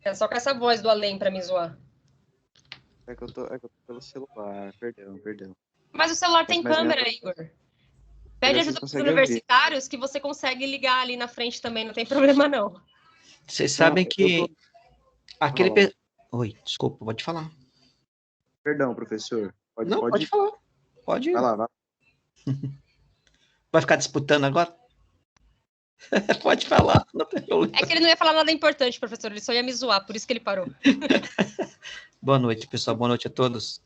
É só com essa voz do além pra me zoar. É que eu tô pelo celular, perdão. Mas o celular tem Mas câmera, Igor. Pede ajuda pros universitários que você consegue ligar ali na frente também, não tem problema não. Vocês sabem que aquele... Oi, desculpa, pode falar. Perdão, professor. Pode falar. Pode ir. Vai lá. Vai ficar disputando agora? Pode falar, não tem problema. É que ele não ia falar nada importante, professor, ele só ia me zoar, por isso que ele parou. Boa noite, pessoal, boa noite a todos.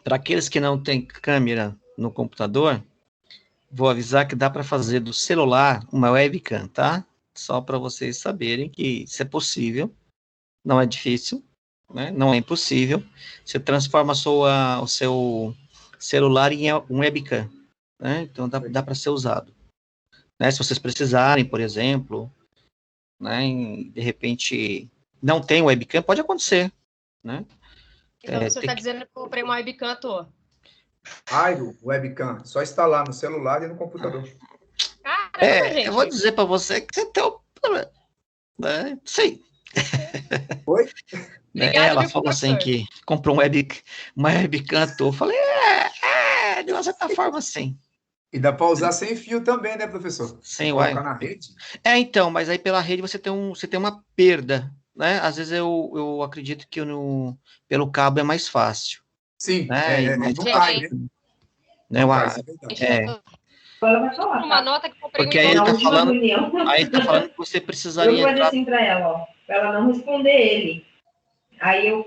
Para aqueles que não têm câmera no computador, vou avisar que dá para fazer do celular uma webcam, tá? Só para vocês saberem que isso é possível, não é difícil, né? Não é impossível. Você transforma o seu celular em um webcam, né? Então dá para ser usado. Né, se vocês precisarem, por exemplo, né, de repente não tem webcam, pode acontecer, né? Então você está dizendo que eu comprei uma webcam à toa. Airo, webcam, só instalar no celular e no computador. Caramba, gente. Eu vou dizer para você que você tem um problema, né? Sim. Oi? Obrigada, ela falou assim que comprou uma webcam à toa. Eu falei, de uma certa forma, sim. E dá para usar sem fio também, né, professor? Sim, colocar na rede. Então, mas aí pela rede você tem uma perda, né? Às vezes eu acredito que pelo cabo é mais fácil. Sim, né? não cai, né? Não cai, é verdade. Uma nota que eu comprei. Porque aí ele tá falando que você precisaria... Eu vou dizer assim para ela, ó, pra ela não responder ele. Aí eu...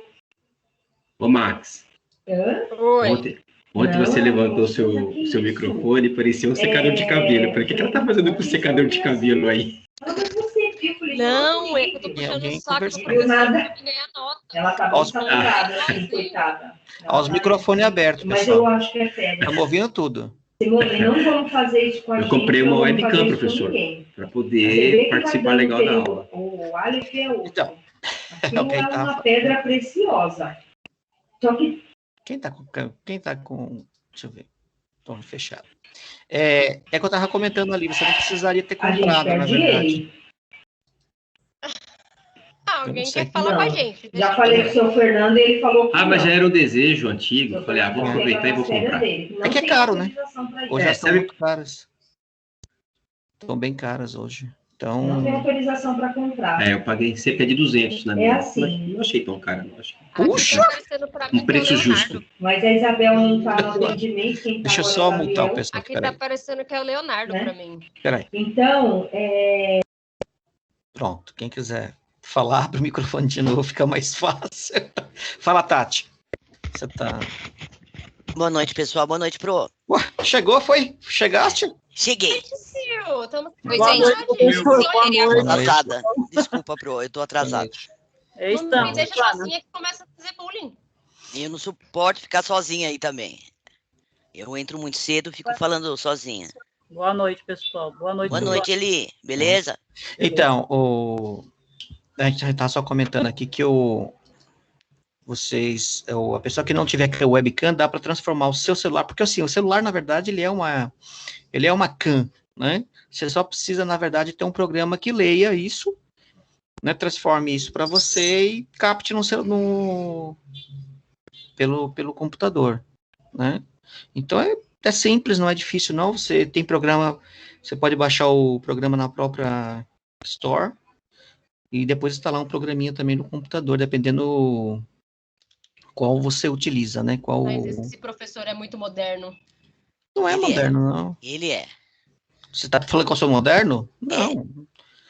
Ô, Max. Oi. Ontem você levantou seu microfone e parecia um secador de cabelo. Por que ela tá fazendo com o secador de cabelo aí? Não, é que eu tô puxando o saco do professor nada. que ganha nota. Ela tá bem saturada, assim, coitada. Os microfones abertos, pessoal. Mas eu acho que é sério. Estamos ouvindo tudo. Simone, não vamos fazer isso com a gente. Eu comprei uma webcam, professor, para poder participar legal da aula. O Aleph é outro. Então, aquilo é uma pedra preciosa. Só que... Quem tá com... Deixa eu ver. Estou fechado. É que eu estava comentando ali, você não precisaria ter comprado, na verdade. Alguém quer falar com a gente. Já falei com o seu Fernando e ele falou que mas já era um desejo antigo. Eu falei, vou aproveitar e vou comprar. É que é caro, né? Hoje já estão muito caras. Estão bem caras hoje. Então... Não tem autorização para comprar. Eu paguei cerca de 200 na minha. Assim. Não achei tão caro, não. Puxa! Um preço justo. Mas a Isabel não está no atendimento. Deixa eu só mutar o pessoal. Aqui tá parecendo que é o Leonardo para mim. Peraí. Então, Pronto, quem quiser falar para o microfone de novo fica mais fácil. Fala, Tati. Você tá... Boa noite, pessoal. Boa noite, pro. Ué, chegou, foi? Chegaste? Cheguei. Atrasada. Desculpa, pro. Eu tô atrasado. Não me deixa sozinha que começa a fazer bullying. Eu não suporto ficar sozinha aí também. Eu entro muito cedo, fico falando sozinha. Boa noite, pessoal. Boa noite. Boa noite, Eli. Beleza? Então, a gente está só comentando aqui que a pessoa que não tiver webcam, dá para transformar o seu celular, porque assim, o celular, na verdade, ele é uma cam, né? Você só precisa, na verdade, ter um programa que leia isso, né? Transforme isso para você e capte pelo computador, né? Então, é simples, não é difícil, não. Você tem programa, você pode baixar o programa na própria Store e depois instalar um programinha também no computador, dependendo qual você utiliza, né? Mas esse professor é muito moderno. Não é moderno, não. Ele é. Você tá falando que eu sou moderno? Não.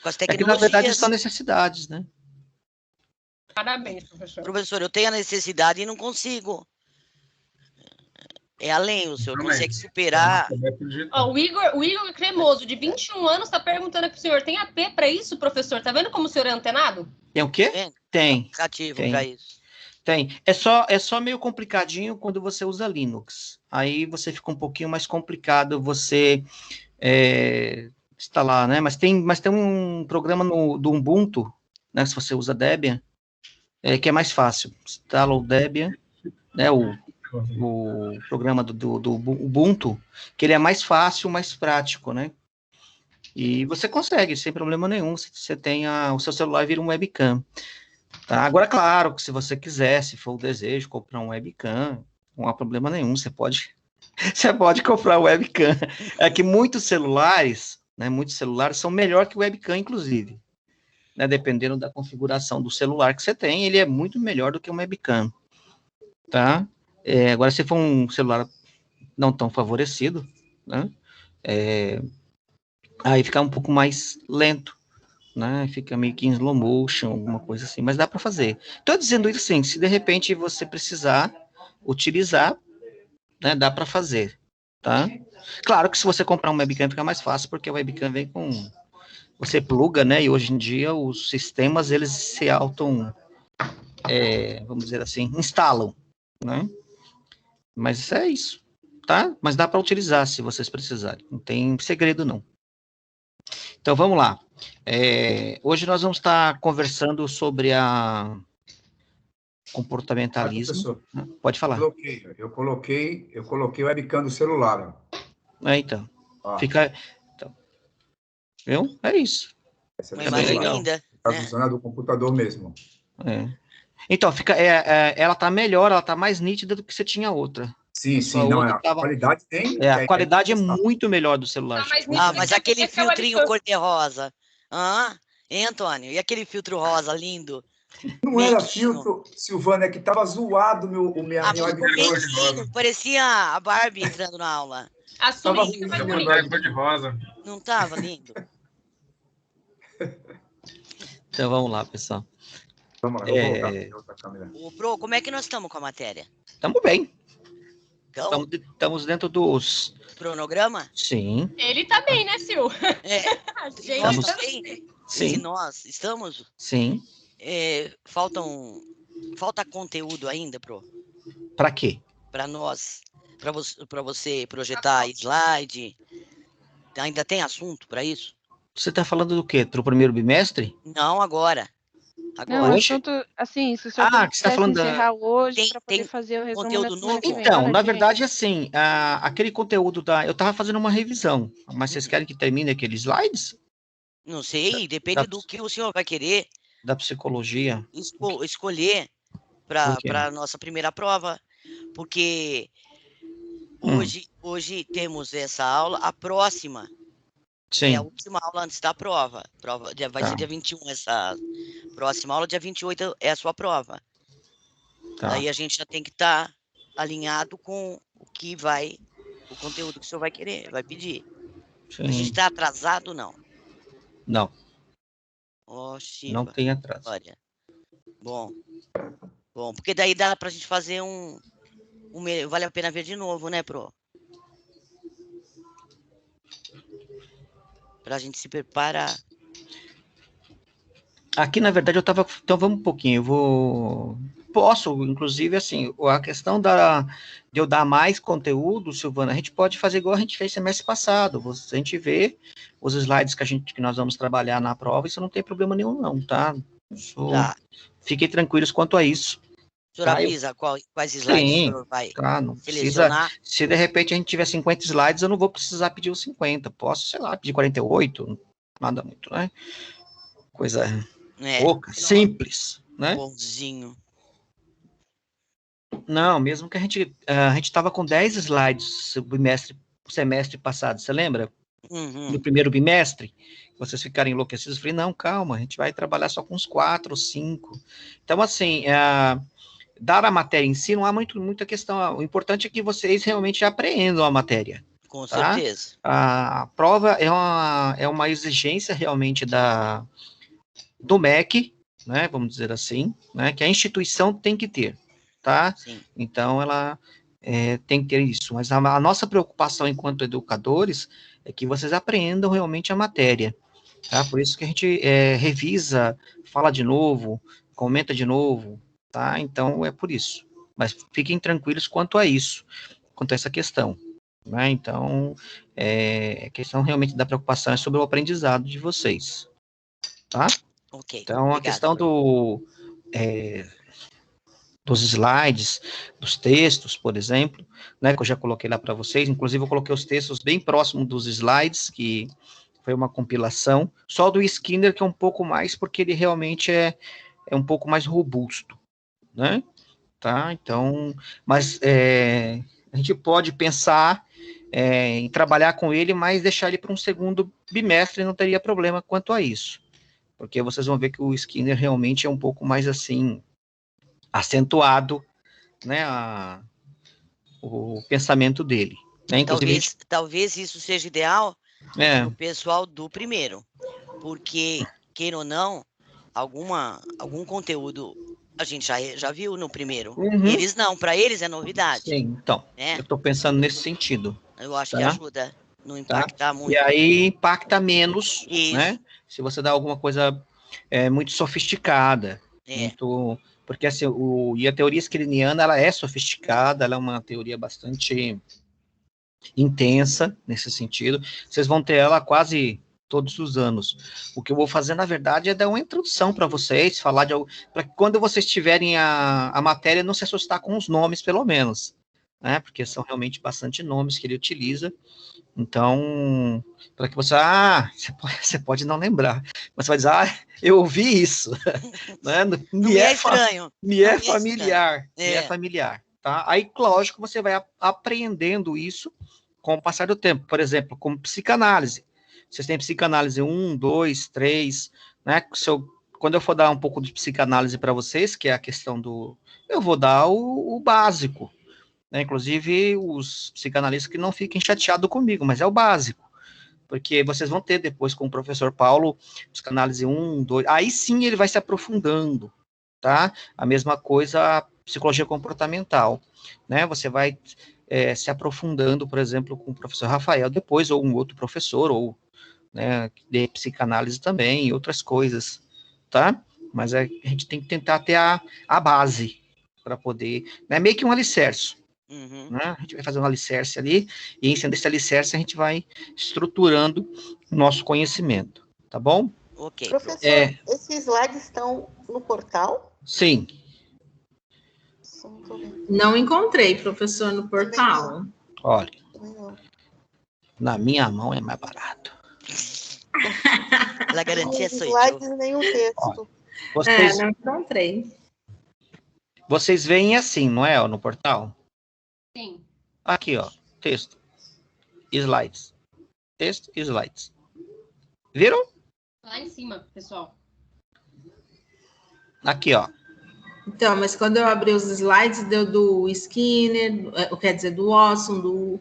Com as tecnologias. É que, na verdade, são necessidades, né? Parabéns, professor. Professor, eu tenho a necessidade e não consigo. É além, o senhor consegue superar. O Igor Cremoso, de 21 anos, está perguntando aqui pro senhor, tem AP para isso, professor? Tá vendo como o senhor é antenado? Tem o quê? Tem. Aplicativo para isso. Tem. É só meio complicadinho quando você usa Linux. Aí você fica um pouquinho mais complicado você instalar, né? Mas tem um programa do Ubuntu, né? Se você usa Debian, que é mais fácil. Instala o Debian, né? O programa do Ubuntu, que ele é mais fácil, mais prático, né? E você consegue, sem problema nenhum, se você tem o seu celular vira um webcam. Tá? Agora, claro, que se você quiser, se for o desejo, comprar um webcam, não há problema nenhum, você pode comprar um webcam. É que muitos celulares são melhor que o webcam, inclusive. Né, dependendo da configuração do celular que você tem, ele é muito melhor do que um webcam. Tá? Agora, se for um celular não tão favorecido, né, aí fica um pouco mais lento, né, fica meio que em slow motion, alguma coisa assim, mas dá para fazer. Estou dizendo isso assim, se de repente você precisar utilizar, né, dá para fazer, tá? Claro que se você comprar um webcam fica mais fácil, porque o webcam vem com... Você pluga, né, e hoje em dia os sistemas, eles se vamos dizer assim, instalam, né? Mas é isso, tá? Mas dá para utilizar se vocês precisarem, não tem segredo não. Então, vamos lá. Hoje nós vamos estar conversando sobre comportamentalismo. Pode falar. Eu coloquei o webcam do celular. Então. Fica... Então. Viu? É isso. Essa uma imagem linda. Está usando a do computador mesmo. Então, ela está melhor, ela está mais nítida do que você tinha outra. Sim, não, a qualidade tem... a qualidade é muito melhor do celular. Mas aquele filtrinho cor-de-rosa. Hein, Antônio? E aquele filtro rosa lindo? Não era filtro, Silvana, é que estava zoado minha webcam. Parecia a Barbie entrando na aula. A sua cor-de-rosa. Não estava lindo? Então, vamos lá, pessoal. Vamos lá, eu vou colocar outra câmera. Pro, como é que nós estamos com a matéria? Estamos bem. Então, estamos dentro dos... Cronograma? Sim. Ele tá bem, né, Sil? A gente Estamos... tá bem. Sim. Se nós estamos... Sim. Falta conteúdo ainda, Pro? Para quê? Para nós. Para você projetar slide. Ainda tem assunto para isso? Você está falando do quê? Do primeiro bimestre? Não, agora. Não, assunto, assim, se o senhor que você tá falando encerrar hoje para poder fazer o resumo conteúdo novo? Então, na verdade, assim, aquele conteúdo eu estava fazendo uma revisão, mas vocês querem que termine aqueles slides? Não sei, depende do que o senhor vai querer. Da psicologia. Escolher para a nossa primeira prova, porque hoje temos essa aula, a próxima. Sim. É a última aula antes da prova. Vai ser dia 21 essa próxima aula, dia 28 é a sua prova. Aí a gente já tem que estar alinhado com o conteúdo que o senhor vai querer, vai pedir. Sim. A gente está atrasado, não? Não. Shiva. Não tem atraso. Olha. Bom, porque daí dá pra gente fazer vale a pena ver de novo, né, Pro? Pra gente se preparar. Aqui, na verdade, então vamos um pouquinho, posso, inclusive, assim, a questão de eu dar mais conteúdo, Silvana, a gente pode fazer igual a gente fez semestre passado, a gente vê os slides que nós vamos trabalhar na prova, isso não tem problema nenhum não, tá? Fiquem tranquilos quanto a isso. O senhor avisa quais slides o senhor vai selecionar? Se de repente a gente tiver 50 slides, eu não vou precisar pedir os 50, posso, sei lá, pedir 48, nada muito, né? Coisa pouca, simples, né? Bonzinho. Não, mesmo que a gente estava com 10 slides o semestre passado, você lembra? No primeiro bimestre, vocês ficaram enlouquecidos, eu falei, não, calma, a gente vai trabalhar só com uns 4 ou 5. Então, assim, dar a matéria em si não há muita questão, o importante é que vocês realmente apreendam a matéria. Com certeza. A prova é uma exigência realmente do MEC, né, vamos dizer assim, né, que a instituição tem que ter, tá? Sim. Então, ela tem que ter isso, mas a nossa preocupação enquanto educadores é que vocês apreendam realmente a matéria, tá? Por isso que a gente revisa, fala de novo, comenta de novo, tá? Então, é por isso. Mas fiquem tranquilos quanto a isso, quanto a essa questão, né? Então, a questão realmente da preocupação é sobre o aprendizado de vocês, tá? Ok. Então, obrigado, a questão dos slides, dos textos, por exemplo, né, que eu já coloquei lá para vocês, inclusive eu coloquei os textos bem próximos dos slides, que Foi uma compilação. Só do Skinner que é um pouco mais, porque ele realmente é um pouco mais robusto, né? Tá? Então, mas a gente pode pensar em trabalhar com ele, mas deixar ele para um segundo bimestre, não teria problema quanto a isso. Porque vocês vão ver que o Skinner realmente é um pouco mais, assim, acentuado, né, o pensamento dele. Né? Inclusive, talvez isso seja ideal o pessoal do primeiro, porque, queira ou não, algum conteúdo a gente já viu no primeiro. Eles não, para eles é novidade. Sim, então, eu estou pensando nesse sentido. Eu acho que ajuda, não impactar muito. E aí impacta menos, né? Se você dá alguma coisa muito sofisticada, muito... Porque assim, e a teoria esquiliniana, ela é sofisticada, ela é uma teoria bastante intensa nesse sentido. Vocês vão ter ela quase todos os anos. O que eu vou fazer, na verdade, é dar uma introdução para vocês, falar de algo, para que quando vocês tiverem a matéria, não se assustar com os nomes, pelo menos, né? Porque são realmente bastante nomes que ele utiliza. Então, para que você pode não lembrar, mas você vai dizer, eu ouvi isso, né? Me é estranho, me é familiar, me é familiar, tá? Aí, lógico, você vai aprendendo isso com o passar do tempo. Por exemplo, como psicanálise. Vocês têm psicanálise 1, 2, 3, né? Quando eu for dar um pouco de psicanálise para vocês, que é a questão eu vou dar o básico, né? Inclusive, os psicanalistas que não fiquem chateados comigo, mas é o básico. Porque vocês vão ter depois com o professor Paulo, psicanálise 1, 2, aí sim ele vai se aprofundando, tá? A mesma coisa a psicologia comportamental, né? Você vai se aprofundando, por exemplo, com o professor Rafael depois, ou um outro professor, ou né, de psicanálise também, e outras coisas, tá? Mas a gente tem que tentar ter a base para poder, né, meio que um alicerce, né? A gente vai fazer um alicerce ali, e em cima desse alicerce a gente vai estruturando o nosso conhecimento, tá bom? Ok. Professor, esses slides estão no portal? Sim. Não encontrei, professor, no portal. Olha, na minha mão é mais barato. A garantia sou eu. Nenhum texto. Não encontrei. Vocês veem assim, não é, no portal? Sim. Aqui, ó, texto. Slides. Texto e slides. Viram? Lá em cima, pessoal. Aqui, ó. Então, mas quando eu abri os slides, deu do Skinner, quer dizer, do Watson,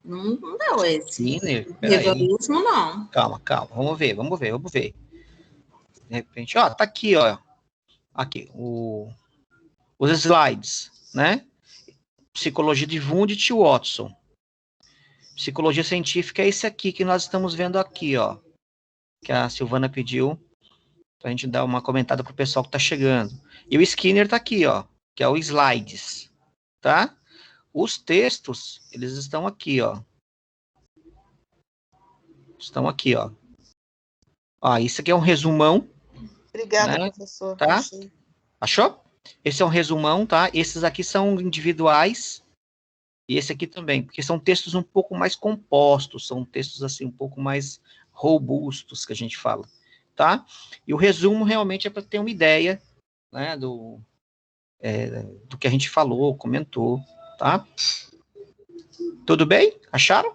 Não deu esse. Skinner? Revisionismo, não. Calma. Vamos ver. De repente, ó, tá aqui, ó. Aqui, os slides, né? Psicologia de Wundt e Watson. Psicologia científica é esse aqui que nós estamos vendo aqui, ó. Que a Silvana pediu pra gente dar uma comentada pro pessoal que tá chegando. E o Skinner tá aqui, ó, que é o slides, tá? Os textos, eles estão aqui, ó. Estão aqui, ó. Ó, isso aqui é um resumão. Obrigada, né? Professor. Tá? Achei. Achou? Esse é um resumão, tá? Esses aqui são individuais. E esse aqui também, porque são textos um pouco mais compostos, são textos assim um pouco mais robustos que a gente fala, tá? E o resumo realmente é para ter uma ideia, né, do que a gente falou, comentou, tá? Tudo bem? Acharam?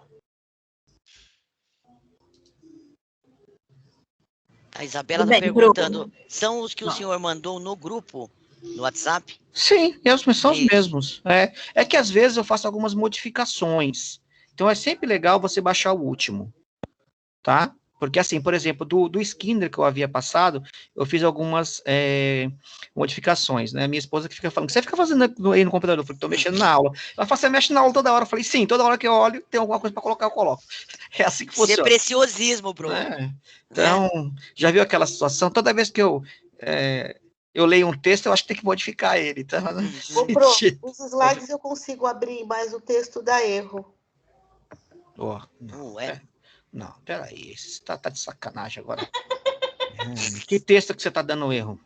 A Isabela está perguntando, são os que o senhor mandou no grupo, no WhatsApp? Sim, são os mesmos. É que às vezes eu faço algumas modificações. Então é sempre legal você baixar o último, tá? Porque assim, por exemplo, do Skinner que eu havia passado, eu fiz algumas modificações, né? Minha esposa que fica falando, você fica fazendo aí no computador? Eu falei, tô mexendo na aula. Ela fala, você mexe na aula toda hora. Eu falei, sim, toda hora que eu olho, tem alguma coisa para colocar, eu coloco. É assim que funciona. Isso é preciosismo, bro. Então, já viu aquela situação? Toda vez que eu leio um texto, eu acho que tem que modificar ele, tá? Os slides eu consigo abrir, mas o texto dá erro. Não, peraí, você tá de sacanagem agora. Que texto que você tá dando erro?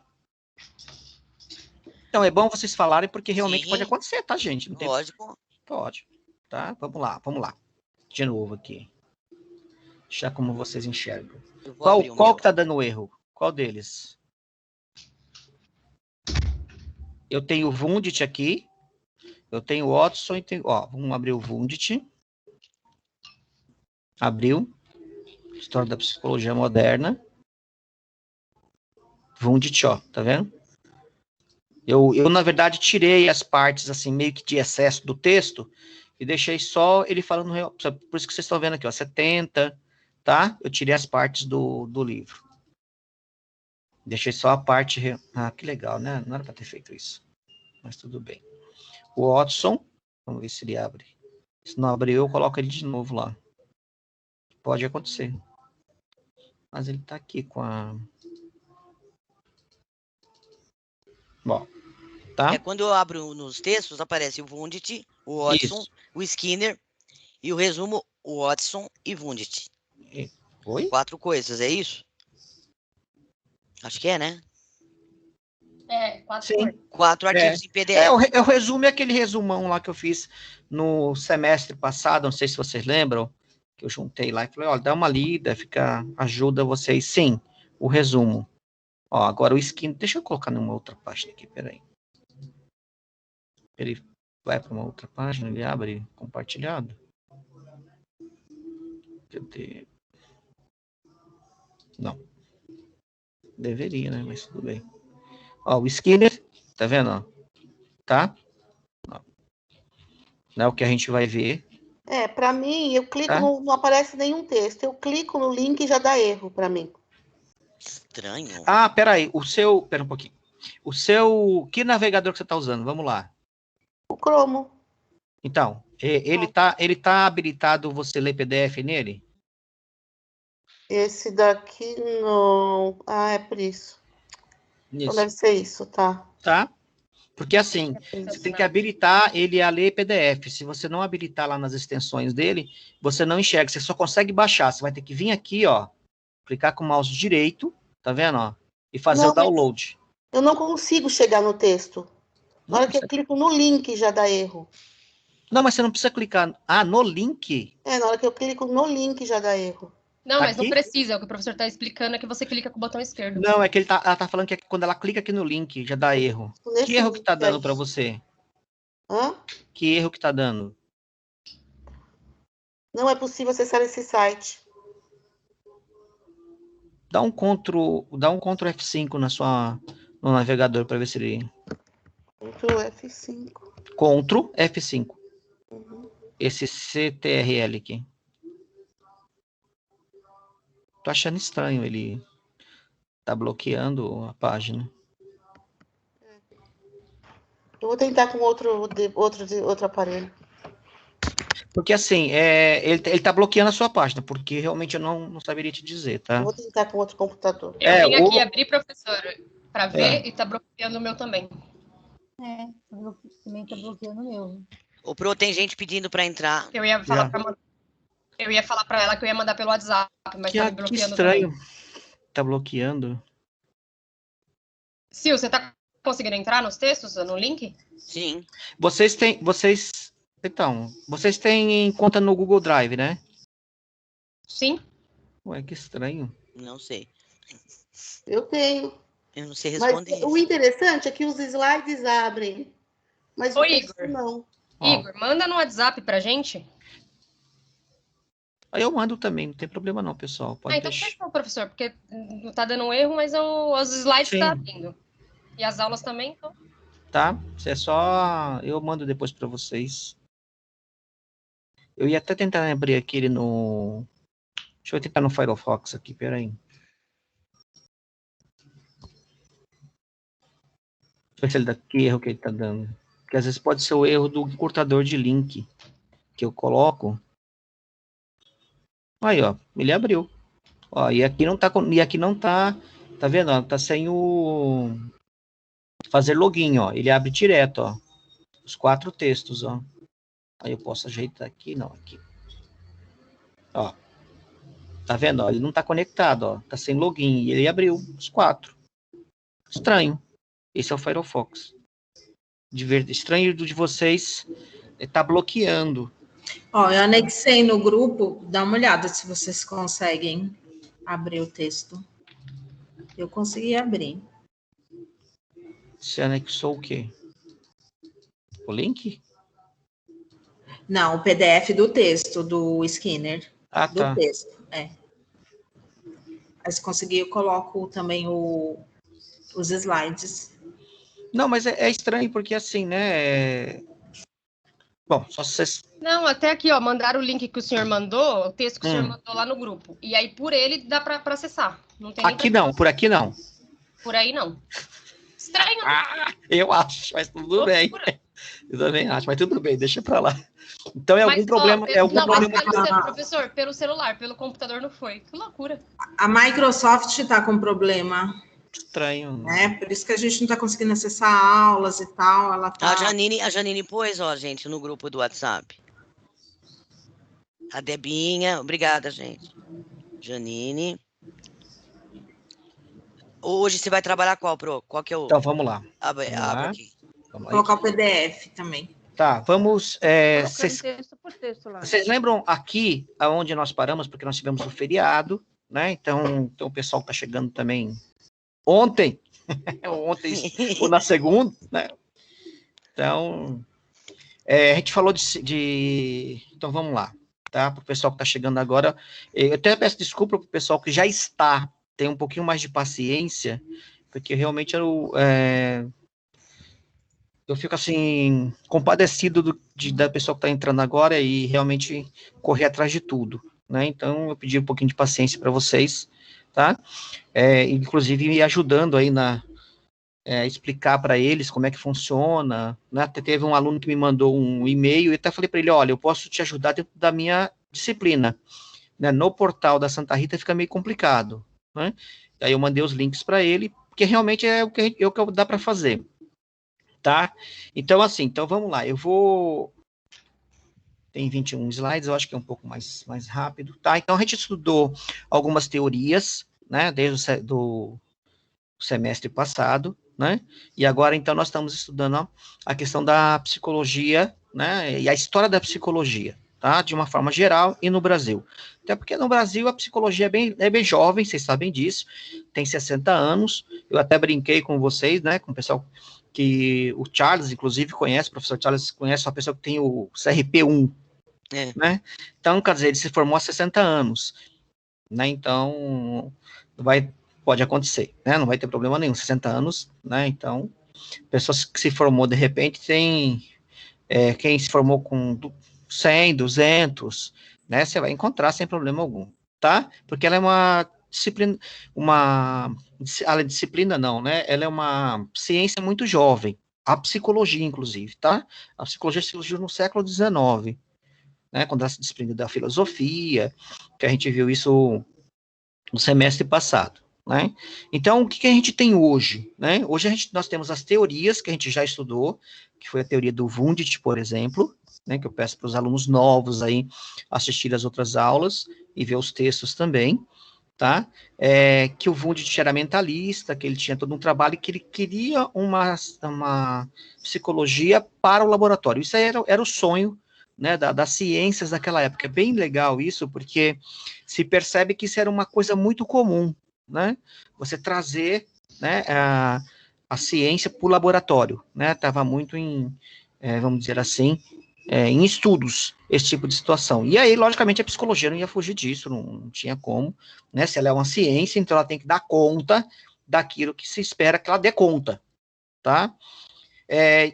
Então, é bom vocês falarem, porque realmente pode acontecer, tá, gente? Não tem... Lógico. Pode, tá? Vamos lá. De novo aqui. Já como vocês enxergam. Qual que tá dando erro? Qual deles? Eu tenho o Wundt aqui. Eu tenho o Watson e tenho... Ó, vamos abrir o Wundt. Abriu. História da Psicologia Moderna. Wundt, ó, tá vendo? Eu, na verdade, tirei as partes, assim, meio que de excesso do texto e deixei só ele falando... Por isso que vocês estão vendo aqui, ó, 70, tá? Eu tirei as partes do livro. Deixei só a parte... Ah, que legal, né? Não era para ter feito isso. Mas tudo bem. O Watson, vamos ver se ele abre. Se não abriu, eu coloco ele de novo lá. Pode acontecer. Mas ele tá aqui com a... Bom, tá? É quando eu abro nos textos, aparece o Wundt, o Watson, o Skinner e o resumo, o Watson e Wundt. Oi? 4 coisas, é isso? Acho que é, né? 4 artigos em PDF. Eu resumo aquele resumão lá que eu fiz no semestre passado, não sei se vocês lembram, que eu juntei lá e falei, olha, dá uma lida, ajuda vocês. Sim, o resumo. Ó, agora o Skinner, deixa eu colocar numa outra página aqui, peraí. Ele vai para uma outra página, ele abre compartilhado. Cadê? Não. Deveria, né? Mas tudo bem. Ó, o Skinner, tá vendo? Ó? Tá? Ó. Não é o que a gente vai ver. Para mim, eu clico, não aparece nenhum texto. Eu clico no link e já dá erro para mim. Estranho. Ah, peraí. Pera um pouquinho. Que navegador que você tá usando? Vamos lá. O Chrome. Então, ele tá habilitado você ler PDF nele? Esse daqui não. Ah, é por isso. Então deve ser isso, tá? Tá? Porque assim, você tem que habilitar ele a ler PDF. Se você não habilitar lá nas extensões dele, você não enxerga. Você só consegue baixar. Você vai ter que vir aqui, ó, clicar com o mouse direito, tá vendo, ó? E fazer o download. Eu não consigo chegar no texto. Na hora que eu clico no link, já dá erro. Não, mas você não precisa clicar... Ah, no link? Na hora que eu clico no link, já dá erro. Não, mas não precisa. O que o professor está explicando é que você clica com o botão esquerdo. Não, é que ela tá falando que quando ela clica aqui no link, já dá erro. Que erro que tá dando para você? Hã? Que erro que tá dando? Não é possível acessar esse site. Dá um Ctrl F5 no navegador para ver se ele... Ctrl F5. Ctrl F5. Uhum. Esse CTRL aqui. Tô achando estranho, ele tá bloqueando a página. Eu vou tentar com outro aparelho. Porque assim, ele tá bloqueando a sua página, porque realmente eu não saberia te dizer, tá? Eu vou tentar com outro computador. Eu vim aqui abrir, professor, para ver e tá bloqueando o meu também. Também tá bloqueando o meu. O Pro, tem gente pedindo para entrar. Eu ia falar para ela que eu ia mandar pelo WhatsApp, mas tá me bloqueando. Que estranho. Também. Tá bloqueando. Sil, você tá conseguindo entrar nos textos, no link? Sim. Vocês têm conta no Google Drive, né? Sim. Ué, que estranho. Não sei. Eu tenho. Eu não sei responder isso. O interessante é que os slides abrem. Mas o texto não. Igor, manda no WhatsApp pra gente. Aí eu mando também, não tem problema não, pessoal. Pode então fechou, professor, porque não tá dando erro, mas os slides tá abrindo. E as aulas também, então. Tá, é só... Eu mando depois para vocês. Eu ia até tentar abrir aquele no... Deixa eu tentar no Firefox aqui, peraí. Deixa eu ver se ele dá que erro que ele tá dando. Porque às vezes pode ser o erro do encurtador de link que eu coloco. Aí, ó, ele abriu. Ó, e aqui não tá, tá vendo, ó, tá sem o fazer login, ó. Ele abre direto, ó. Os 4 textos, ó. Aí eu posso ajeitar aqui, não, aqui. Ó. Tá vendo, ó? Ele não tá conectado, ó. Tá sem login e ele abriu os 4. Estranho. Esse é o Firefox. Estranho do de vocês tá bloqueando. Ó, eu anexei no grupo, dá uma olhada se vocês conseguem abrir o texto. Eu consegui abrir. Você anexou o quê? O link? Não, o PDF do texto, do Skinner. Ah, do tá. texto, Aí, se conseguir, eu coloco também os slides. Não, mas é estranho, porque assim, né? Bom, só se vocês... Não, até aqui, ó, mandaram o link que o senhor mandou, o texto que o senhor mandou lá no grupo. E aí, por ele, dá para acessar. Não tem aqui não, por aqui não. Por aí não. Estranho, né? Ah, eu acho, mas tudo bem. Eu também acho, mas tudo bem, deixa para lá. Então é algum problema... Professor, pelo celular, pelo computador não foi. Que loucura. A Microsoft está com problema. Estranho. Né? Por isso que a gente não está conseguindo acessar aulas e tal. Ela tá... A Janine pôs, ó, gente, no grupo do WhatsApp. A Debinha, obrigada, gente. Janine. Hoje você vai trabalhar qual, Pro? Qual que é o... Então, vamos lá. Abre aqui. Vamos colocar o PDF também. Tá, vamos... texto por texto lá. Vocês lembram aqui, aonde nós paramos, porque nós tivemos o feriado, né? Então o pessoal está chegando também ontem, ou na segunda, né? Então, a gente falou de... Então, vamos lá, tá? Para o pessoal que está chegando agora, eu até peço desculpa para o pessoal que já está, tem um pouquinho mais de paciência, porque realmente eu fico, assim, compadecido da pessoa que está entrando agora e realmente correr atrás de tudo, né? Então, eu pedi um pouquinho de paciência para vocês, tá? Inclusive, me ajudando aí explicar para eles como é que funciona, né? Até teve um aluno que me mandou um e-mail e até falei para ele, olha, eu posso te ajudar dentro da minha disciplina, né? No portal da Santa Rita fica meio complicado, né? Aí eu mandei os links para ele, porque realmente é o que dá para fazer, tá? Então, assim, vamos lá, tem 21 slides, eu acho que é um pouco mais rápido, tá? Então, a gente estudou algumas teorias, né, desde do semestre passado, né? E agora, então, nós estamos estudando a questão da psicologia, né, e a história da psicologia, tá? De uma forma geral e no Brasil. Até porque no Brasil a psicologia é bem jovem, vocês sabem disso, tem 60 anos, eu até brinquei com vocês, né, com o pessoal que o Charles, inclusive, conhece, o professor Charles conhece uma pessoa que tem o CRP1, né? Então, quer dizer, ele se formou há 60 anos, né? Então, pode acontecer, né? Não vai ter problema nenhum, 60 anos, né? Então, pessoas que se formou de repente tem quem se formou com 100, 200, né? Você vai encontrar sem problema algum, tá? Porque ela é uma disciplina, a disciplina não, né? Ela é uma ciência muito jovem, a psicologia, inclusive, tá? A psicologia surgiu no século XIX, né? Quando ela se desprendeu da filosofia, que a gente viu isso no semestre passado, né? Então, o que a gente tem hoje, né? Hoje nós temos as teorias que a gente já estudou, que foi a teoria do Wundt, por exemplo, né? Que eu peço para os alunos novos aí assistir as outras aulas e ver os textos também, tá? Que o Wundt era mentalista, que ele tinha todo um trabalho e que ele queria uma psicologia para o laboratório. Isso aí era o sonho, né, das ciências daquela época. É bem legal isso, porque se percebe que isso era uma coisa muito comum, né? Você trazer, né, a ciência para o laboratório, né? Estava muito vamos dizer assim, em estudos, esse tipo de situação. E aí, logicamente, a psicologia não ia fugir disso, não tinha como, né? Se ela é uma ciência, então ela tem que dar conta daquilo que se espera que ela dê conta, tá?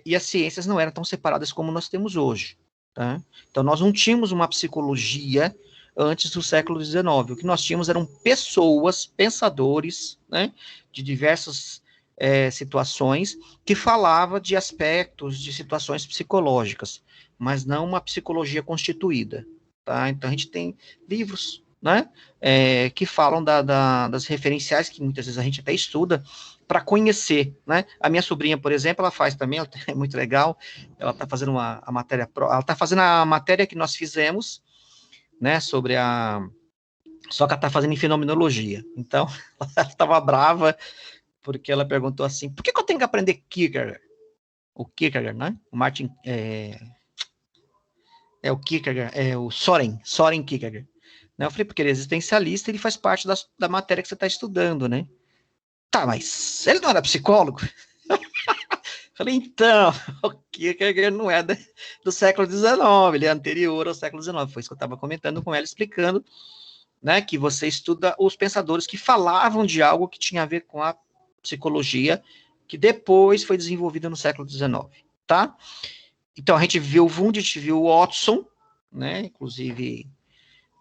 E as ciências não eram tão separadas como nós temos hoje, tá? Então, nós não tínhamos uma psicologia antes do século XIX. O que nós tínhamos eram pessoas, pensadores, né, de diversas situações, que falava de aspectos, de situações psicológicas, mas não uma psicologia constituída, tá? Então, a gente tem livros, né, que falam das referenciais, que muitas vezes a gente até estuda, para conhecer, né? A minha sobrinha, por exemplo, ela faz também, ela é muito legal, ela está fazendo ela está fazendo a matéria que nós fizemos, né, só que ela está fazendo em fenomenologia. Então, ela estava brava, porque ela perguntou assim, por que eu tenho que aprender Kierkegaard? O Kierkegaard, né? O Martin... É o Kierkegaard, é o Soren Kierkegaard. Né? Eu falei, porque ele é existencialista, ele faz parte da matéria que você está estudando, né? Tá, mas ele não era psicólogo? Falei, então, o Kierkegaard não é do século XIX, ele é anterior ao século XIX. Foi isso que eu estava comentando com ela, explicando, né, que você estuda os pensadores que falavam de algo que tinha a ver com a psicologia, que depois foi desenvolvida no século XIX, tá? Então, a gente viu o Wundt, a gente viu o Watson, né, inclusive,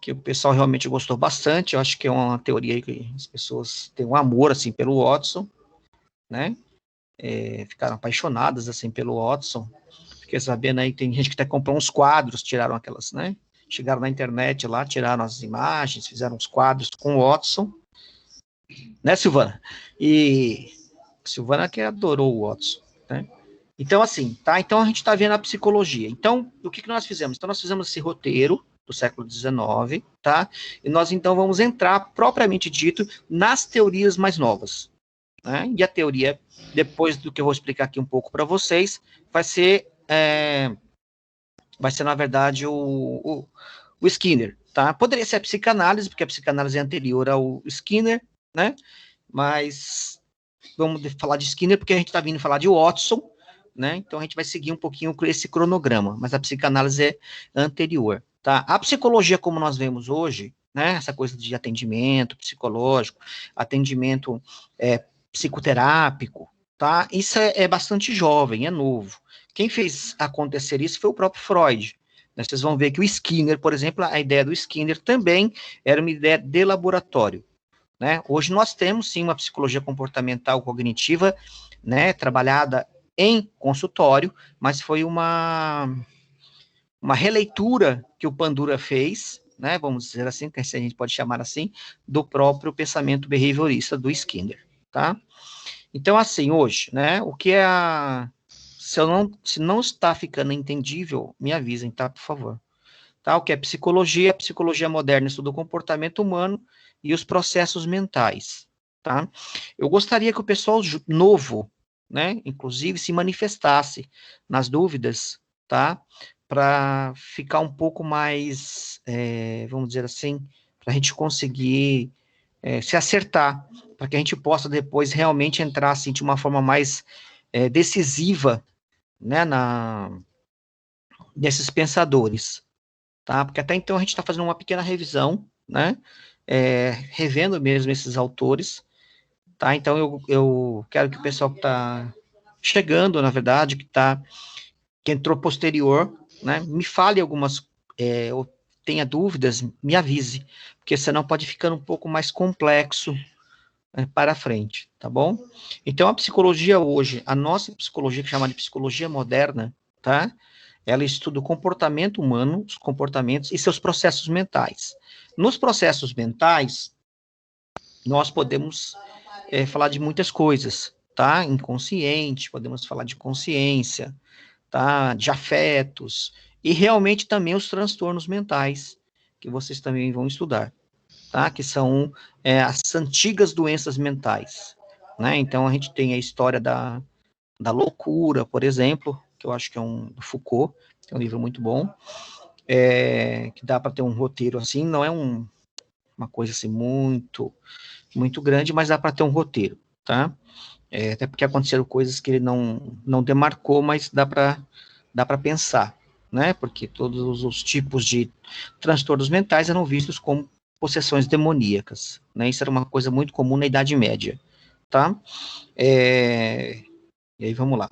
que o pessoal realmente gostou bastante. Eu acho que é uma teoria aí que as pessoas têm um amor, assim, pelo Watson, né, ficaram apaixonadas, assim, pelo Watson. Fiquei sabendo aí, tem gente que até comprou uns quadros, tiraram aquelas, né, chegaram na internet lá, tiraram as imagens, fizeram uns quadros com o Watson, né, Silvana? E Silvana que adorou o Watson, né? Então, assim, tá? Então, a gente está vendo a psicologia. Então, o que nós fizemos? Então, nós fizemos esse roteiro do século XIX, tá? E nós, então, vamos entrar, propriamente dito, nas teorias mais novas, né? E a teoria, depois do que eu vou explicar aqui um pouco para vocês, vai ser, na verdade, o Skinner, tá? Poderia ser a psicanálise, porque a psicanálise é anterior ao Skinner, né? Mas vamos falar de Skinner, porque a gente está vindo falar de Watson, né? Então a gente vai seguir um pouquinho esse cronograma, mas a psicanálise é anterior, tá? A psicologia, como nós vemos hoje, né? Essa coisa de atendimento psicológico, atendimento psicoterápico, tá? Isso é bastante jovem, é novo. Quem fez acontecer isso foi o próprio Freud. Vocês vão ver que o Skinner, por exemplo, a ideia do Skinner também era uma ideia de laboratório, né? Hoje nós temos, sim, uma psicologia comportamental cognitiva, né, trabalhada em consultório, mas foi uma releitura que o Bandura fez, né, vamos dizer assim, que a gente pode chamar assim, do próprio pensamento behaviorista do Skinner, tá? Então, assim, hoje, né, o que é se não está ficando entendível, me avisem, tá, por favor. Tá, o que é psicologia? Psicologia moderna estuda o comportamento humano e os processos mentais, tá? Eu gostaria que o pessoal novo, né, inclusive, se manifestasse nas dúvidas, tá? Para ficar um pouco mais, vamos dizer assim, para a gente conseguir se acertar, para que a gente possa depois realmente entrar, assim, de uma forma mais decisiva, né, desses pensadores, tá? Porque até então a gente está fazendo uma pequena revisão, né? Revendo mesmo esses autores, tá? Então eu quero que o pessoal que está chegando, na verdade, que entrou posterior, né? Me fale algumas, ou tenha dúvidas, me avise, porque senão pode ficar um pouco mais complexo para frente, tá bom? Então a psicologia hoje, a nossa psicologia, que chama de psicologia moderna, tá? Ela estuda o comportamento humano, os comportamentos e seus processos mentais. Nos processos mentais, nós podemos falar de muitas coisas, tá? Inconsciente, podemos falar de consciência, tá? De afetos, e realmente também os transtornos mentais, que vocês também vão estudar, tá? Que são as antigas doenças mentais, né? Então, a gente tem a história da loucura, por exemplo, que eu acho que é do Foucault, que é um livro muito bom, que dá para ter um roteiro assim, não é uma coisa assim muito, muito grande, mas dá para ter um roteiro, tá? Até porque aconteceram coisas que ele não demarcou, mas dá para pensar, né? Porque todos os tipos de transtornos mentais eram vistos como possessões demoníacas, né? Isso era uma coisa muito comum na Idade Média, tá? E aí, vamos lá.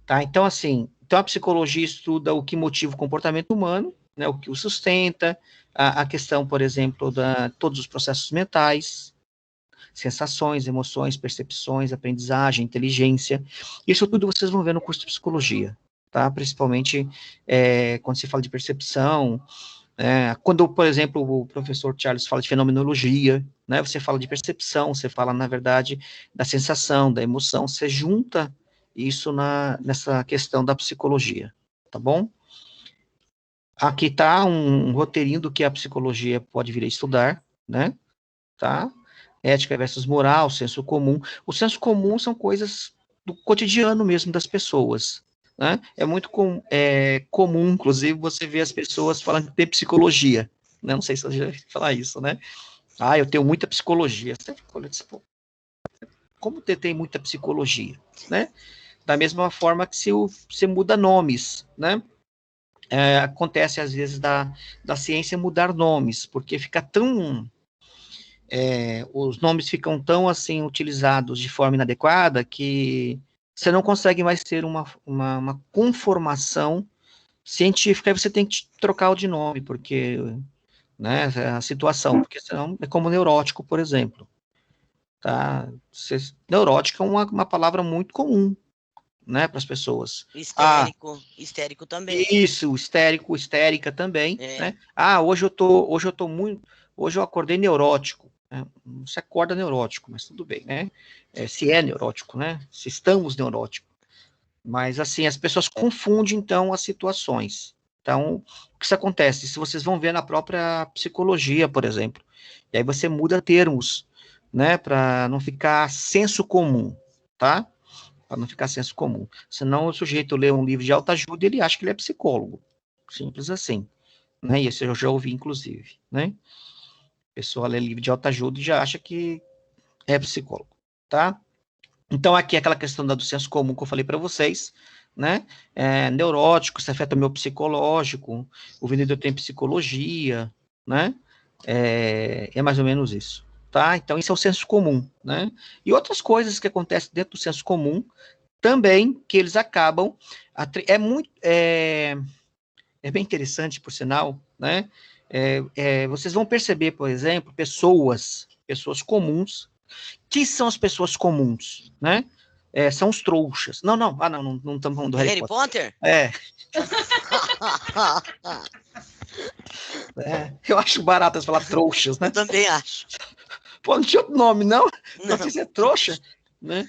Tá? Então, assim, a psicologia estuda o que motiva o comportamento humano, né, o que o sustenta, a questão, por exemplo, todos os processos mentais, sensações, emoções, percepções, aprendizagem, inteligência. Isso tudo vocês vão ver no curso de psicologia, tá? Principalmente quando se fala de percepção, quando, por exemplo, o professor Charles fala de fenomenologia, né, você fala de percepção, você fala, na verdade, da sensação, da emoção, você junta isso nessa questão da psicologia, tá bom? Aqui tá um roteirinho do que a psicologia pode vir a estudar, né, tá? Ética versus moral, senso comum. O senso comum são coisas do cotidiano mesmo das pessoas, né? É muito comum, inclusive, você ver as pessoas falando que tem psicologia, né? Não sei se eu já ouvi falar isso, né? Ah, eu tenho muita psicologia. Você olha, como tem muita psicologia, né? Da mesma forma que se você muda nomes, né? Acontece às vezes da ciência mudar nomes, porque fica tão... os nomes ficam tão, assim, utilizados de forma inadequada que você não consegue mais ter uma conformação científica, aí você tem que trocar o de nome, porque, né, a situação, porque senão é como neurótico, por exemplo, tá? Neurótico é uma palavra muito comum, né, para as pessoas. Histérico também. Isso, histérico, histérica também, né? Hoje eu acordei neurótico, né? Você acorda neurótico, mas tudo bem, né? Se é neurótico, né? Se estamos neuróticos. Mas, assim, as pessoas confundem, então, as situações. Então, o que isso acontece? Se vocês vão ver na própria psicologia, por exemplo, e aí você muda termos, né, para não ficar senso comum, tá? Para não ficar senso comum. Senão o sujeito lê um livro de autoajuda e ele acha que ele é psicólogo. Simples assim. Né? E isso eu já ouvi, inclusive. Né? A pessoa lê livro de autoajuda e já acha que é psicólogo. Tá? Então, aqui é aquela questão do senso comum que eu falei para vocês, né? Neurótico, isso afeta o meu psicológico, o vendedor tem psicologia, né? É mais ou menos isso, tá? Então, isso é o senso comum, né? E outras coisas que acontecem dentro do senso comum, também, que eles acabam... É bem interessante, por sinal, né? Vocês vão perceber, por exemplo, pessoas comuns. Que são as pessoas comuns, né? São os trouxas. Não estamos falando do Harry Potter. Eu acho barato você falar trouxas, né? Eu também acho. Pô, não tinha outro nome, não? Não sei se é trouxa, né?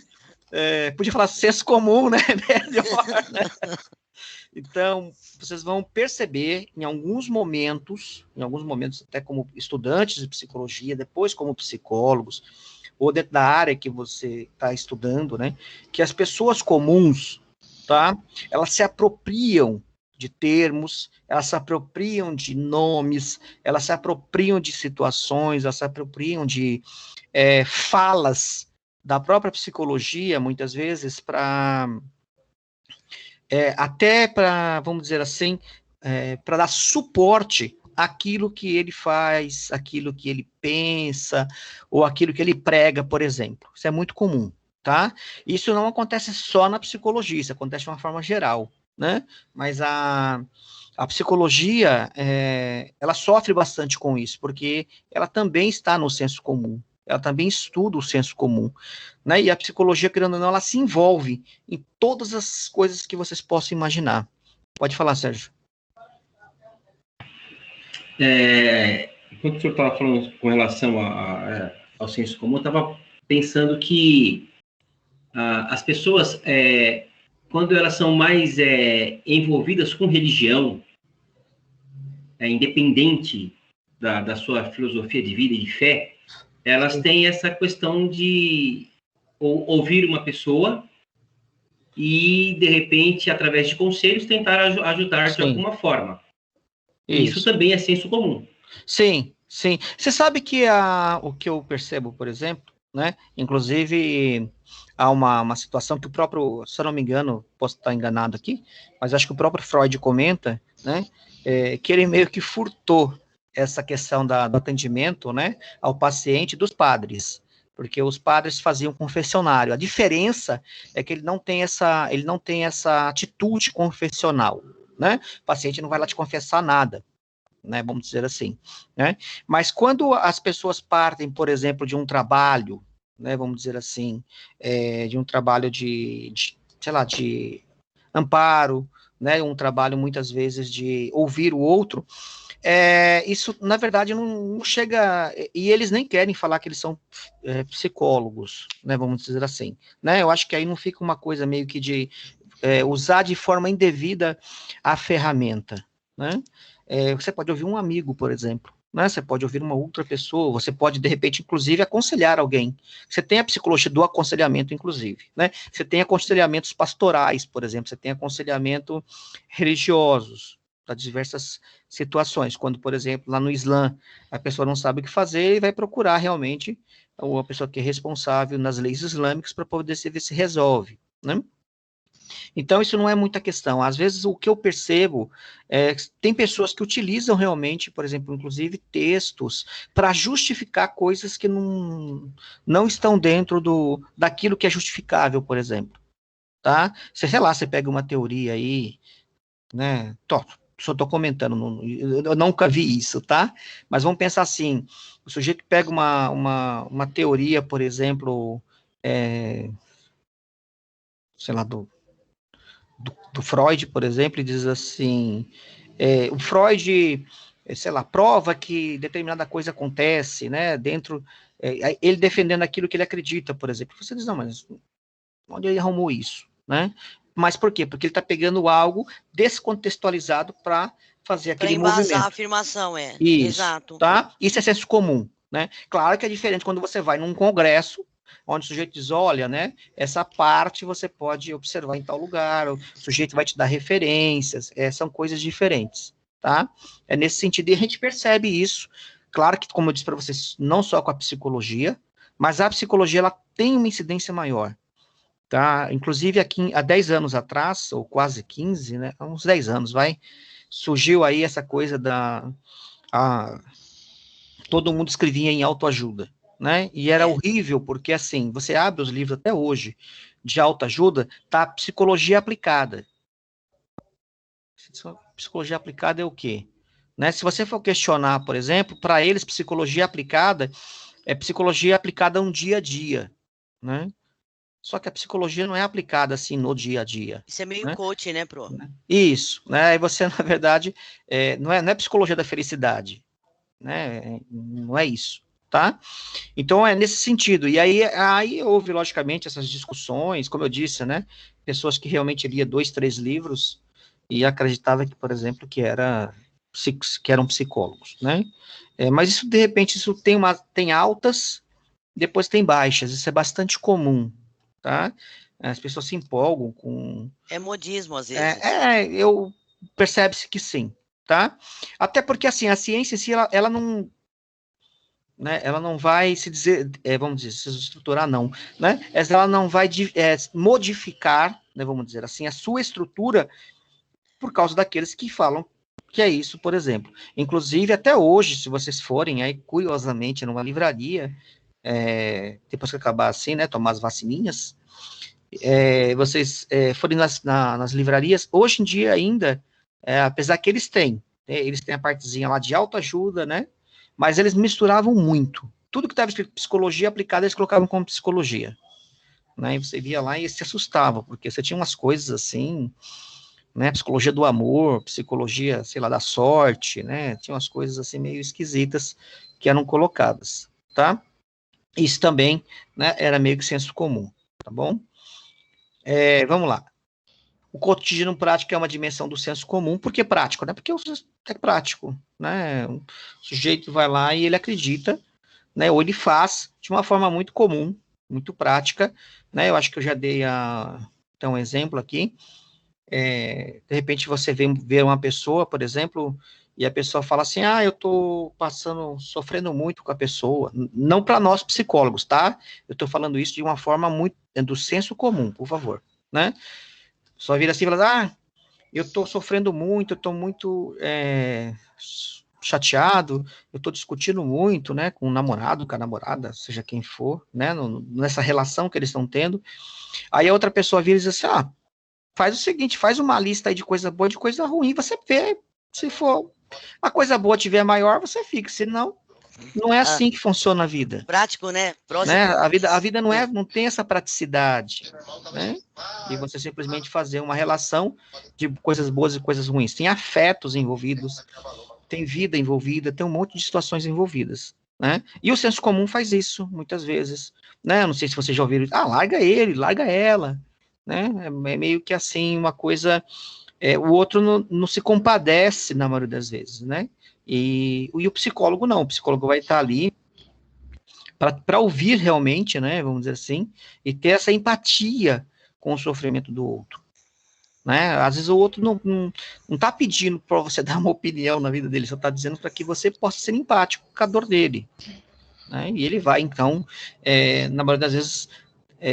Podia falar senso comum, né? Melhor, né? Então, vocês vão perceber em alguns momentos, até como estudantes de psicologia, depois como psicólogos, ou dentro da área que você está estudando, né, que as pessoas comuns, tá, elas se apropriam de termos, elas se apropriam de nomes, elas se apropriam de situações, elas se apropriam de falas da própria psicologia, muitas vezes, até para, vamos dizer assim, para dar suporte àquilo que ele faz, aquilo que ele pensa, ou aquilo que ele prega, por exemplo. Isso é muito comum, tá? Isso não acontece só na psicologia, isso acontece de uma forma geral, né? Mas a psicologia, ela sofre bastante com isso, porque ela também está no senso comum, ela também estuda o senso comum, né? E a psicologia, querendo ou não, ela se envolve em todas as coisas que vocês possam imaginar. Pode falar, Sérgio. Enquanto o senhor estava falando com relação ao senso comum, eu estava pensando que as pessoas, quando elas são mais envolvidas com religião, independente da sua filosofia de vida e de fé, elas têm essa questão de ouvir uma pessoa e, de repente, através de conselhos, tentar ajudar de alguma forma. Isso também é senso comum. Sim. Você sabe que o que eu percebo, por exemplo, né? Inclusive, há uma situação que o próprio, se eu não me engano, posso estar enganado aqui, mas acho que o próprio Freud comenta, né? Que ele meio que furtou essa questão do atendimento, né, ao paciente dos padres, porque os padres faziam confessionário. A diferença é que ele não tem essa atitude confessional, né? O paciente não vai lá te confessar nada, né, vamos dizer assim, né? Mas quando as pessoas partem, por exemplo, de um trabalho, né, vamos dizer assim, de um trabalho de amparo, né, um trabalho muitas vezes de ouvir o outro, isso, na verdade, não chega, e eles nem querem falar que eles são psicólogos, né, vamos dizer assim, né, eu acho que aí não fica uma coisa meio que de usar de forma indevida a ferramenta, né, você pode ouvir um amigo, por exemplo, né? Você pode ouvir uma outra pessoa, você pode, de repente, inclusive, aconselhar alguém. Você tem a psicologia do aconselhamento, inclusive, né? Você tem aconselhamentos pastorais, por exemplo, você tem aconselhamento religiosos, para diversas situações, quando, por exemplo, lá no Islã, a pessoa não sabe o que fazer e vai procurar realmente uma pessoa que é responsável nas leis islâmicas para poder ver se resolve, né? Então, isso não é muita questão. Às vezes, o que eu percebo tem pessoas que utilizam realmente, por exemplo, inclusive textos, para justificar coisas que não estão dentro daquilo que é justificável, por exemplo. Tá? Sei lá, você pega uma teoria aí, né? Só estou comentando, eu nunca vi isso, tá? Mas vamos pensar assim, o sujeito pega uma teoria, por exemplo, sei lá, do Freud, por exemplo, e diz assim, o Freud, sei lá, prova que determinada coisa acontece, né, dentro, ele defendendo aquilo que ele acredita, por exemplo. Você diz, não, mas onde ele arrumou isso, né? Mas por quê? Porque ele está pegando algo descontextualizado para fazer aquele movimento. Para embasar a afirmação, Isso, exato. Tá? Isso é senso comum, né? Claro que é diferente quando você vai num congresso, onde o sujeito diz, olha, né, essa parte você pode observar em tal lugar, o sujeito vai te dar referências, são coisas diferentes, tá? É nesse sentido, e a gente percebe isso, claro que, como eu disse para vocês, não só com a psicologia, mas a psicologia, ela tem uma incidência maior, tá? Inclusive, aqui, há 10 anos atrás, ou quase 15, né, uns 10 anos, surgiu aí essa coisa todo mundo escrevia em autoajuda, né? E era horrível, porque assim, você abre os livros até hoje de autoajuda, tá psicologia aplicada. Psicologia aplicada é o quê? Né? Se você for questionar, por exemplo, para eles, psicologia aplicada é psicologia aplicada no dia a dia, né? Só que a psicologia não é aplicada assim no dia a dia. Isso é meio coach, né, Pro? Isso, né? E você, na verdade, não é psicologia da felicidade, né? Não é isso, tá? Então, é nesse sentido. E aí houve, logicamente, essas discussões, como eu disse, né? Pessoas que realmente liam 2, 3 livros e acreditavam que, por exemplo, que eram psicólogos, né? Mas isso, de repente, isso tem altas, depois tem baixas. Isso é bastante comum, tá? As pessoas se empolgam com... É modismo, às vezes. Percebe-se que sim, tá? Até porque, assim, a ciência em si, ela não... Né, ela não vai se dizer, vamos dizer, se estruturar, não, né? Ela não vai modificar, né, vamos dizer assim, a sua estrutura por causa daqueles que falam que é isso, por exemplo. Inclusive, até hoje, se vocês forem aí, curiosamente, numa livraria, depois que acabar assim, né, tomar as vacininhas, vocês forem nas livrarias, hoje em dia ainda, apesar que eles têm a partezinha lá de autoajuda, né, mas eles misturavam muito. Tudo que estava escrito psicologia aplicada, eles colocavam como psicologia. Né? E você via lá e se assustava, porque você tinha umas coisas assim, né? Psicologia do amor, psicologia, sei lá, da sorte, né? Tinha umas coisas assim meio esquisitas que eram colocadas, tá? Isso também, né, era meio que senso comum, tá bom? Vamos lá. O cotidiano prático é uma dimensão do senso comum. Por que prático? Né? Porque é prático. Né? O sujeito vai lá e ele acredita, né? Ou ele faz de uma forma muito comum, muito prática. Né? Eu acho que eu já dei então, um exemplo aqui. De repente você vê uma pessoa, por exemplo, e a pessoa fala assim, eu estou sofrendo muito com a pessoa. Não para nós psicólogos, tá? Eu estou falando isso de uma forma muito do senso comum, por favor. Né? Só vira assim e fala, eu estou sofrendo muito, eu estou muito chateado, eu estou discutindo muito, né, com o namorado, com a namorada, seja quem for, né, nessa relação que eles estão tendo. Aí a outra pessoa vira e diz assim, faz o seguinte, faz uma lista aí de coisa boa e de coisa ruim, você vê, se for a coisa boa tiver maior, você fica, senão não é assim que funciona a vida. Prático, né? Né? A vida não tem essa praticidade, né? E você simplesmente fazer uma relação de coisas boas e coisas ruins. Tem afetos envolvidos, tem vida envolvida, tem um monte de situações envolvidas, né? E o senso comum faz isso, muitas vezes, né? Não sei se vocês já ouviram, larga ele, larga ela, né? É meio que assim, uma coisa... o outro não se compadece, na maioria das vezes, né? E o psicólogo não, o psicólogo vai estar ali para ouvir realmente, né, vamos dizer assim, e ter essa empatia com o sofrimento do outro. Né? Às vezes o outro não está pedindo para você dar uma opinião na vida dele, só está dizendo para que você possa ser empático com a dor dele. Né? E ele vai, então, na maioria das vezes,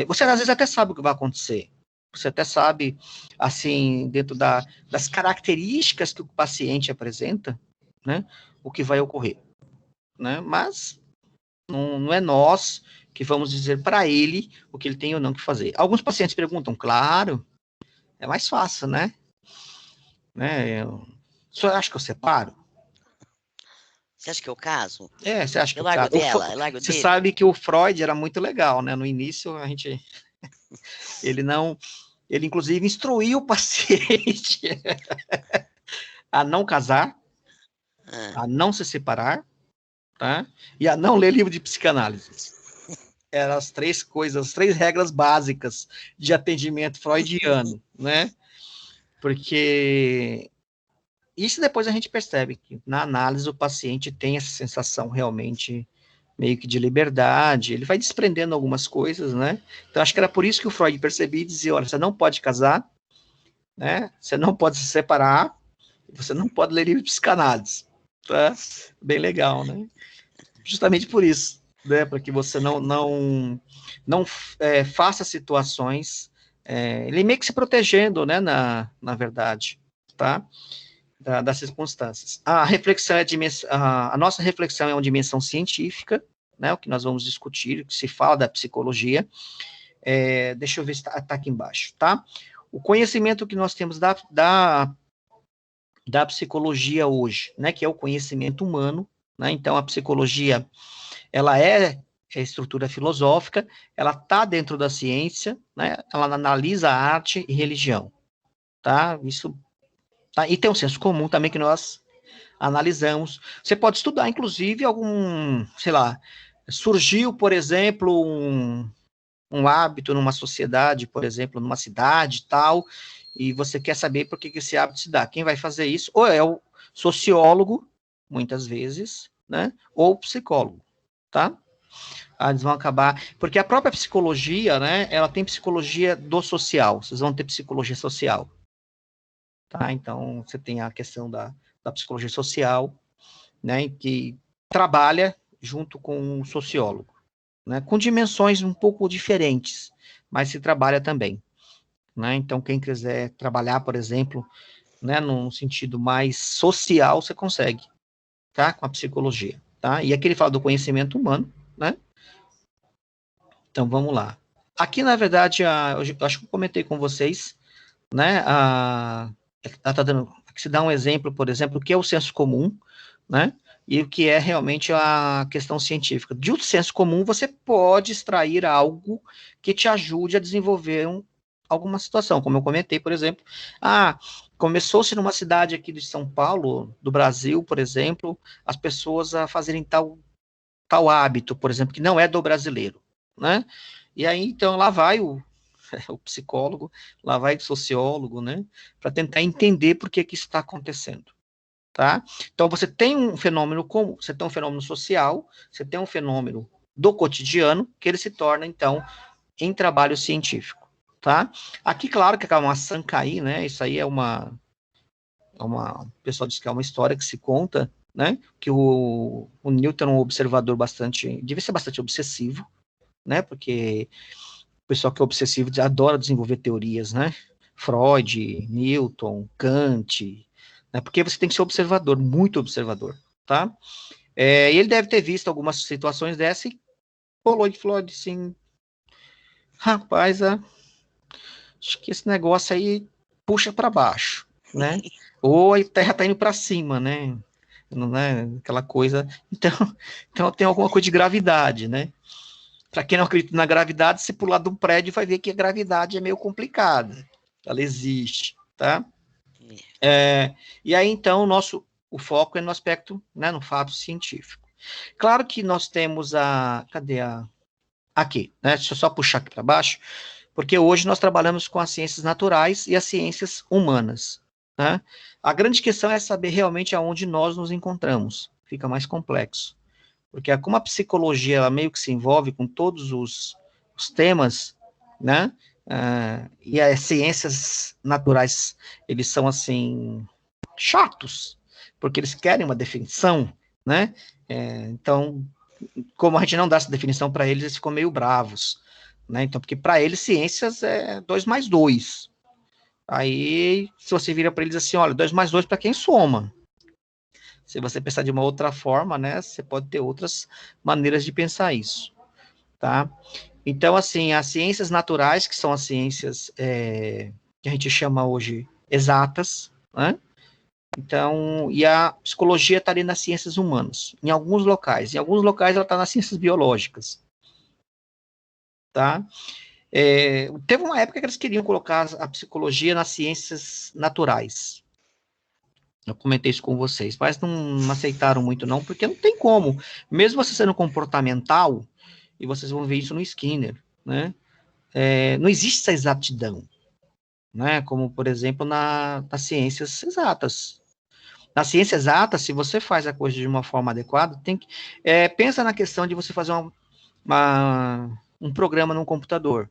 você às vezes até sabe o que vai acontecer. Você até sabe, assim, dentro das características que o paciente apresenta, né, o que vai ocorrer. Né? Mas não é nós que vamos dizer para ele o que ele tem ou não que fazer. Alguns pacientes perguntam, claro, é mais fácil, né? O senhor acha que eu separo? Você acha que eu caso? Você acha que eu largo caso? dela, eu largo você dele? sabe que o Freud era muito legal, né? No início, ele inclusive instruiu o paciente a não casar, a não se separar, tá? E a não ler livro de psicanálise. Eram as 3 coisas, as 3 regras básicas de atendimento freudiano, né? Porque isso depois a gente percebe que na análise o paciente tem essa sensação realmente meio que de liberdade, ele vai desprendendo algumas coisas, né? Então acho que era por isso que o Freud percebia e dizia, olha, você não pode casar, né? Você não pode se separar, você não pode ler livro de psicanálise, tá? Bem legal, né? Justamente por isso, né? Para que você não faça situações, ele meio que se protegendo, né? Na verdade, tá? Das circunstâncias. A reflexão a nossa reflexão é uma dimensão científica, né, o que nós vamos discutir, que se fala da psicologia. Deixa eu ver se está aqui embaixo, tá? O conhecimento que nós temos da psicologia hoje, né, que é o conhecimento humano, né, então a psicologia, ela é estrutura filosófica, ela está dentro da ciência, né, ela analisa arte e religião, tá? Isso. Tá? E tem um senso comum também que nós analisamos. Você pode estudar, inclusive, sei lá, surgiu, por exemplo, um hábito numa sociedade, por exemplo, numa cidade tal, e você quer saber por que esse hábito se dá. Quem vai fazer isso? Ou é o sociólogo, muitas vezes, né? Ou o psicólogo, tá? Eles vão acabar... Porque a própria psicologia, né? Ela tem psicologia do social. Vocês vão ter psicologia social. Tá? Então, você tem a questão da psicologia social, né, que trabalha junto com um sociólogo, né, com dimensões um pouco diferentes, mas se trabalha também. Né? Então, quem quiser trabalhar, por exemplo, né, num sentido mais social, você consegue, tá? Com a psicologia. Tá? E aqui ele fala do conhecimento humano, né? Então, vamos lá. Aqui, na verdade, eu acho que eu comentei com vocês, né, se dá um exemplo, por exemplo, o que é o senso comum, né, e o que é realmente a questão científica. De um senso comum, você pode extrair algo que te ajude a desenvolver alguma situação, como eu comentei, por exemplo, começou-se numa cidade aqui de São Paulo, do Brasil, por exemplo, as pessoas a fazerem tal hábito, por exemplo, que não é do brasileiro, né, e aí, então, lá vai o psicólogo, lá vai o sociólogo, né, para tentar entender por que isso está acontecendo, tá? Então, você tem um fenômeno comum, você tem um fenômeno social, você tem um fenômeno do cotidiano, que ele se torna, então, em trabalho científico, tá? Aqui, claro, que é uma Sankei, né, isso aí o pessoal diz que é uma história que se conta, né, que o Newton é um observador devia ser bastante obsessivo, né, porque o pessoal que é obsessivo adora desenvolver teorias, né? Freud, Newton, Kant, né? Porque você tem que ser observador, muito observador, tá? E ele deve ter visto algumas situações dessa e falou assim, rapaz, acho que esse negócio aí puxa para baixo, né? Ou a Terra tá indo para cima, né? Não é aquela coisa. Então tem alguma coisa de gravidade, né? Para quem não acredita na gravidade, se pular de um prédio, vai ver que a gravidade é meio complicada. Ela existe, tá? E aí, então, o foco é no aspecto, né, no fato científico. Claro que nós temos aqui, né? Deixa eu só puxar aqui para baixo, porque hoje nós trabalhamos com as ciências naturais e as ciências humanas, né? A grande questão é saber realmente aonde nós nos encontramos. Fica mais complexo. Porque como a psicologia, ela meio que se envolve com todos os temas, né? E as ciências naturais, eles são, assim, chatos, porque eles querem uma definição, né? Então, como a gente não dá essa definição para eles ficam meio bravos, né? Então, porque para eles ciências é 2 mais 2. Aí, se você vira para eles assim, olha, 2 mais 2 para quem soma. Se você pensar de uma outra forma, né, você pode ter outras maneiras de pensar isso, tá? Então, assim, as ciências naturais, que são as ciências que a gente chama hoje exatas, né? Então, e a psicologia está ali nas ciências humanas, em alguns locais. Em alguns locais ela está nas ciências biológicas, tá? Teve uma época que eles queriam colocar a psicologia nas ciências naturais. Eu comentei isso com vocês, mas não aceitaram muito não, porque não tem como. Mesmo você sendo comportamental, e vocês vão ver isso no Skinner, né? Não existe essa exatidão, né? Como, por exemplo, nas ciências exatas. Na ciência exata, se você faz a coisa de uma forma adequada, pensa na questão de você fazer um programa num computador,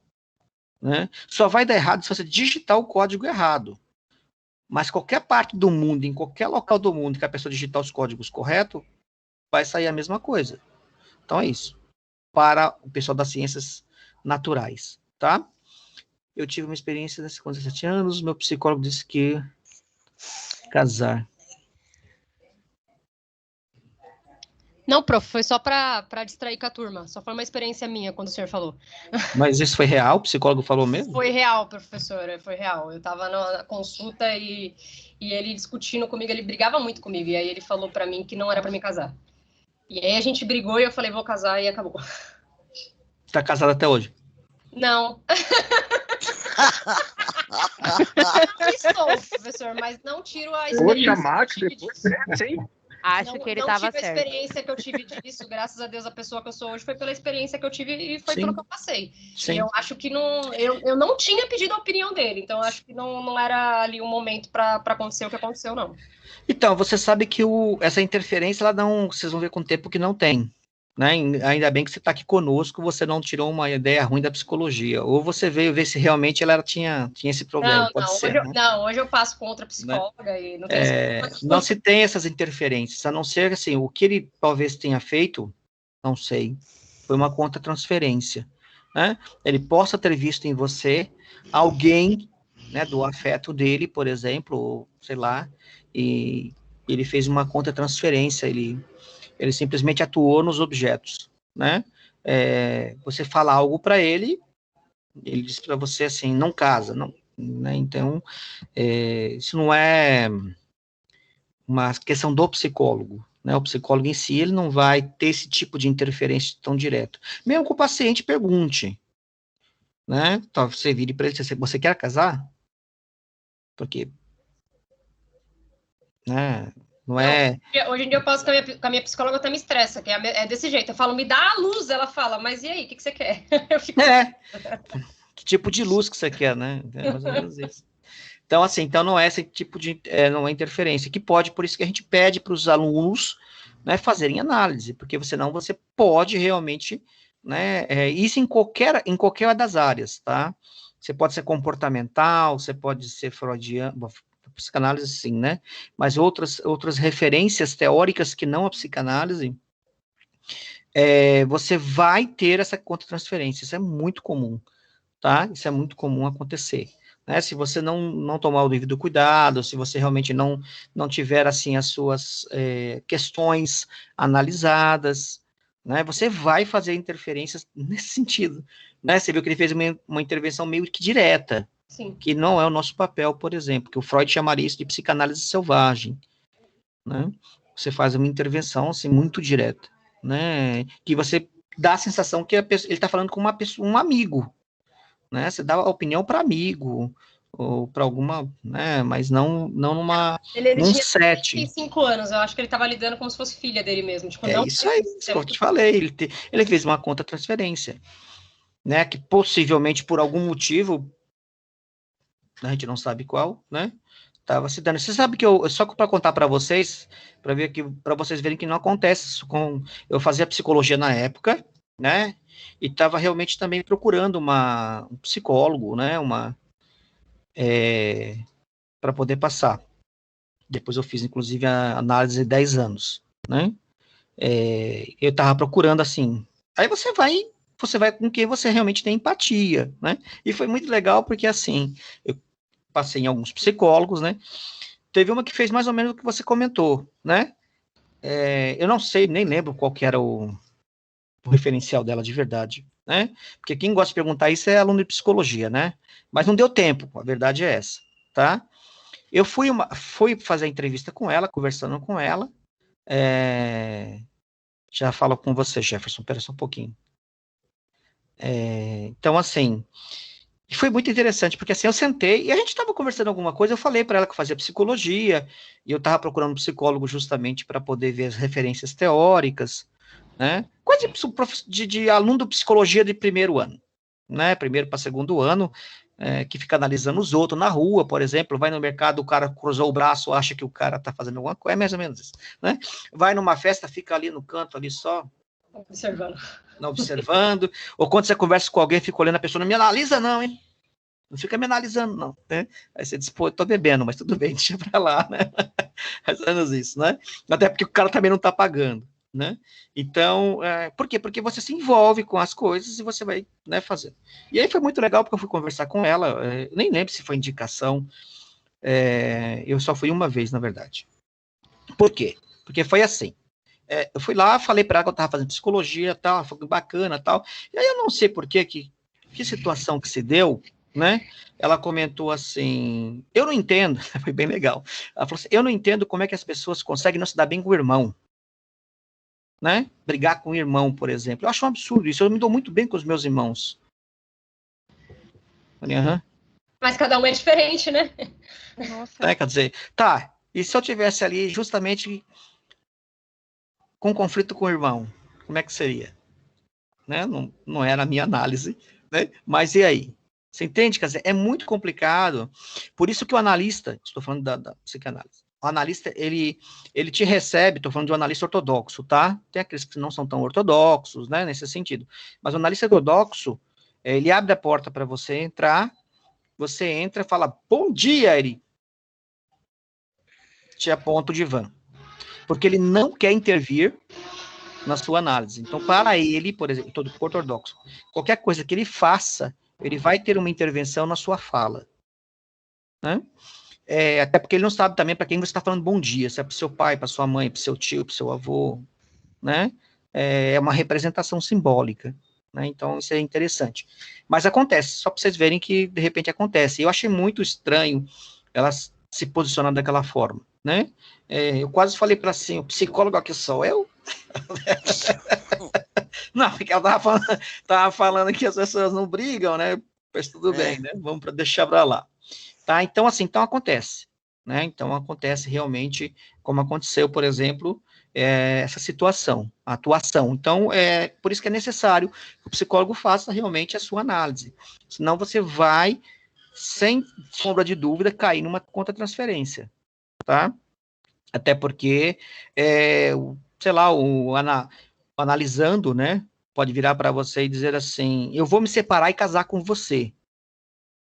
né? Só vai dar errado se você digitar o código errado. Mas qualquer parte do mundo, em qualquer local do mundo que a pessoa digitar os códigos corretos, vai sair a mesma coisa. Então é isso. Para o pessoal das ciências naturais, tá? Eu tive uma experiência com 17 anos, meu psicólogo disse que casar. Não, prof, foi só para distrair com a turma. Só foi uma experiência minha quando o senhor falou. Mas isso foi real? O psicólogo falou mesmo? Foi real, professora, foi real. Eu estava na consulta e ele discutindo comigo, ele brigava muito comigo. E aí ele falou para mim que não era para me casar. E aí a gente brigou e eu falei, vou casar, e acabou. Tá casada até hoje? Não. Não estou, professor, mas não tiro a experiência. Poxa, Max, depois sim. Acho que ele estava certo. A experiência que eu tive disso, graças a Deus, a pessoa que eu sou hoje foi pela experiência que eu tive e foi pelo que eu passei. Sim. E eu acho que eu não tinha pedido a opinião dele, então eu acho que não era ali um momento para acontecer o que aconteceu, não. Então, você sabe que essa interferência, ela não, vocês vão ver com o tempo que não tem, né? Ainda bem que você está aqui conosco, você não tirou uma ideia ruim da psicologia, ou você veio ver se realmente ela tinha esse problema, pode ser. Hoje eu passo com outra psicóloga, né? E não tem não se tem essas interferências, a não ser assim, o que ele talvez tenha feito, não sei, foi uma contra-transferência, né? Ele possa ter visto em você alguém, né, do afeto dele, por exemplo, ou, sei lá, e ele fez uma contra-transferência, ele simplesmente atuou nos objetos, né? Você fala algo para ele diz para você assim, não casa, não, né? Então, isso não é uma questão do psicólogo, né? O psicólogo em si, ele não vai ter esse tipo de interferência tão direto. Mesmo que o paciente pergunte, né? Então, você vire para ele e diz, você quer casar? Porque, né? Não é... Hoje em dia eu passo com a minha psicóloga, até me estressa, que é desse jeito. Eu falo, me dá a luz, ela fala, mas e aí, o que você quer? Eu fico... Que tipo de luz que você quer, né? É mais ou menos isso. Então, assim, não é esse tipo de não é interferência, que pode, por isso que a gente pede para os alunos, né, fazerem análise, porque senão você pode realmente, né, isso em qualquer das áreas, tá? Você pode ser comportamental, você pode ser freudiano, psicanálise sim, né? Mas outras referências teóricas que não a psicanálise, você vai ter essa contra-transferência. Isso é muito comum, tá? Isso é muito comum acontecer, né? Se você não tomar o devido cuidado, se você realmente não tiver, assim, as suas questões analisadas, né? Você vai fazer interferências nesse sentido, né? Você viu que ele fez uma intervenção meio que direta, Sim. Que não é o nosso papel, por exemplo, que o Freud chamaria isso de psicanálise selvagem, né? Você faz uma intervenção, assim, muito direta, né? Que você dá a sensação que ele está falando com uma pessoa, um amigo, né? Você dá a opinião para amigo, ou para alguma, né? Mas não num tinha set. 35 anos, eu acho que ele estava lidando como se fosse filha dele mesmo. Tipo, isso aí, isso que eu te falei, ele fez uma contra-transferência, né? Que possivelmente por algum motivo, a gente não sabe qual, né? Tava se dando. Você sabe que eu, só para contar para vocês, para vocês verem que não acontece isso com. Eu fazia psicologia na época, né? E estava realmente também procurando um psicólogo, né? Para poder passar. Depois eu fiz, inclusive, a análise de 10 anos, né? Eu estava procurando assim. Aí você vai com quem você realmente tem empatia, né? E foi muito legal porque assim, eu passei em alguns psicólogos, né? Teve uma que fez mais ou menos o que você comentou, né? Eu não sei, nem lembro qual que era o referencial dela de verdade, né? Porque quem gosta de perguntar isso é aluno de psicologia, né? Mas não deu tempo, a verdade é essa, tá? Eu fui fazer a entrevista com ela, conversando com ela. Já falo com você, Jefferson, espera só um pouquinho. Então, assim, foi muito interessante, porque assim, eu sentei e a gente estava conversando alguma coisa, eu falei para ela que eu fazia psicologia, e eu estava procurando um psicólogo justamente para poder ver as referências teóricas, né? Coisa de aluno de psicologia de primeiro ano, né? Primeiro para segundo ano, que fica analisando os outros na rua, por exemplo, vai no mercado, o cara cruzou o braço, acha que o cara está fazendo alguma coisa, é mais ou menos isso, né? Vai numa festa, fica ali no canto, ali só observando, ou quando você conversa com alguém, fica olhando a pessoa, não me analisa não, hein? Não fica me analisando, não, né? Aí você diz, pô, eu tô bebendo, mas tudo bem, deixa pra lá, né? Mais ou menos isso, né? Até porque o cara também não tá pagando, né? Então, por quê? Porque você se envolve com as coisas e você vai, né, fazer. E aí foi muito legal, porque eu fui conversar com ela, nem lembro se foi indicação, eu só fui uma vez, na verdade. Por quê? Porque foi assim, eu fui lá, falei para ela que eu estava fazendo psicologia, tal, foi bacana, tal, e aí eu não sei por quê, que situação que se deu, né? Ela comentou assim, eu não entendo, foi bem legal, ela falou assim, eu não entendo como é que as pessoas conseguem não se dar bem com o irmão, né? Brigar com o irmão, por exemplo, eu acho um absurdo isso, eu me dou muito bem com os meus irmãos. Falei, Mas cada um é diferente, né? Nossa. Quer dizer, tá, e se eu tivesse ali justamente com conflito com o irmão, como é que seria? Né? Não era a minha análise, né? Mas e aí? Você entende? Quer dizer, é muito complicado, por isso que o analista, estou falando da psicanálise, o analista, ele te recebe, estou falando de um analista ortodoxo, tá? Tem aqueles que não são tão ortodoxos, né, nesse sentido, mas o analista ortodoxo, ele abre a porta para você entrar, você entra e fala, bom dia, ele te aponta o divã, porque ele não quer intervir na sua análise. Então, para ele, por exemplo, todo ortodoxo, qualquer coisa que ele faça, ele vai ter uma intervenção na sua fala, né? Até porque ele não sabe também para quem você está falando bom dia, se é para o seu pai, para sua mãe, para o seu tio, para o seu avô, né? É uma representação simbólica, né? Então, isso é interessante. Mas acontece, só para vocês verem que, de repente, acontece. Eu achei muito estranho ela se posicionar daquela forma, né? Eu quase falei para assim, o psicólogo aqui sou eu? Não, porque ela tava falando que as pessoas não brigam, né? Mas tudo bem, né? Vamos deixar para lá. Tá? Então, assim, acontece, né? Então, acontece realmente, como aconteceu, por exemplo, essa situação, a atuação. Então, por isso que é necessário que o psicólogo faça realmente a sua análise. Senão você vai, sem sombra de dúvida, cair numa contra-transferência, tá? Até porque, sei lá, analisando, né? Pode virar para você e dizer assim, eu vou me separar e casar com você.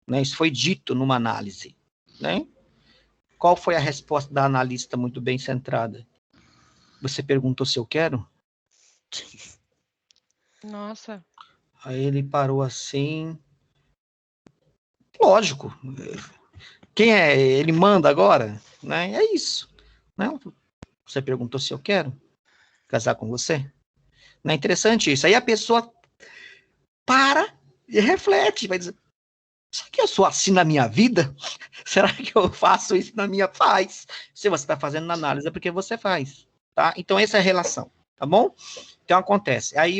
Né? Isso foi dito numa análise, né? Qual foi a resposta da analista muito bem centrada? Você perguntou se eu quero? Nossa. Aí ele parou assim. Lógico. Quem é? Ele manda agora? Né? É isso. Não? Você perguntou se eu quero casar com você? Não é interessante isso? Aí a pessoa para e reflete, vai dizer, será que eu sou assim na minha vida? Será que eu faço isso na minha? Faz. Se você está fazendo na análise, é porque você faz, tá? Então, essa é a relação, tá bom? Então, acontece. Aí,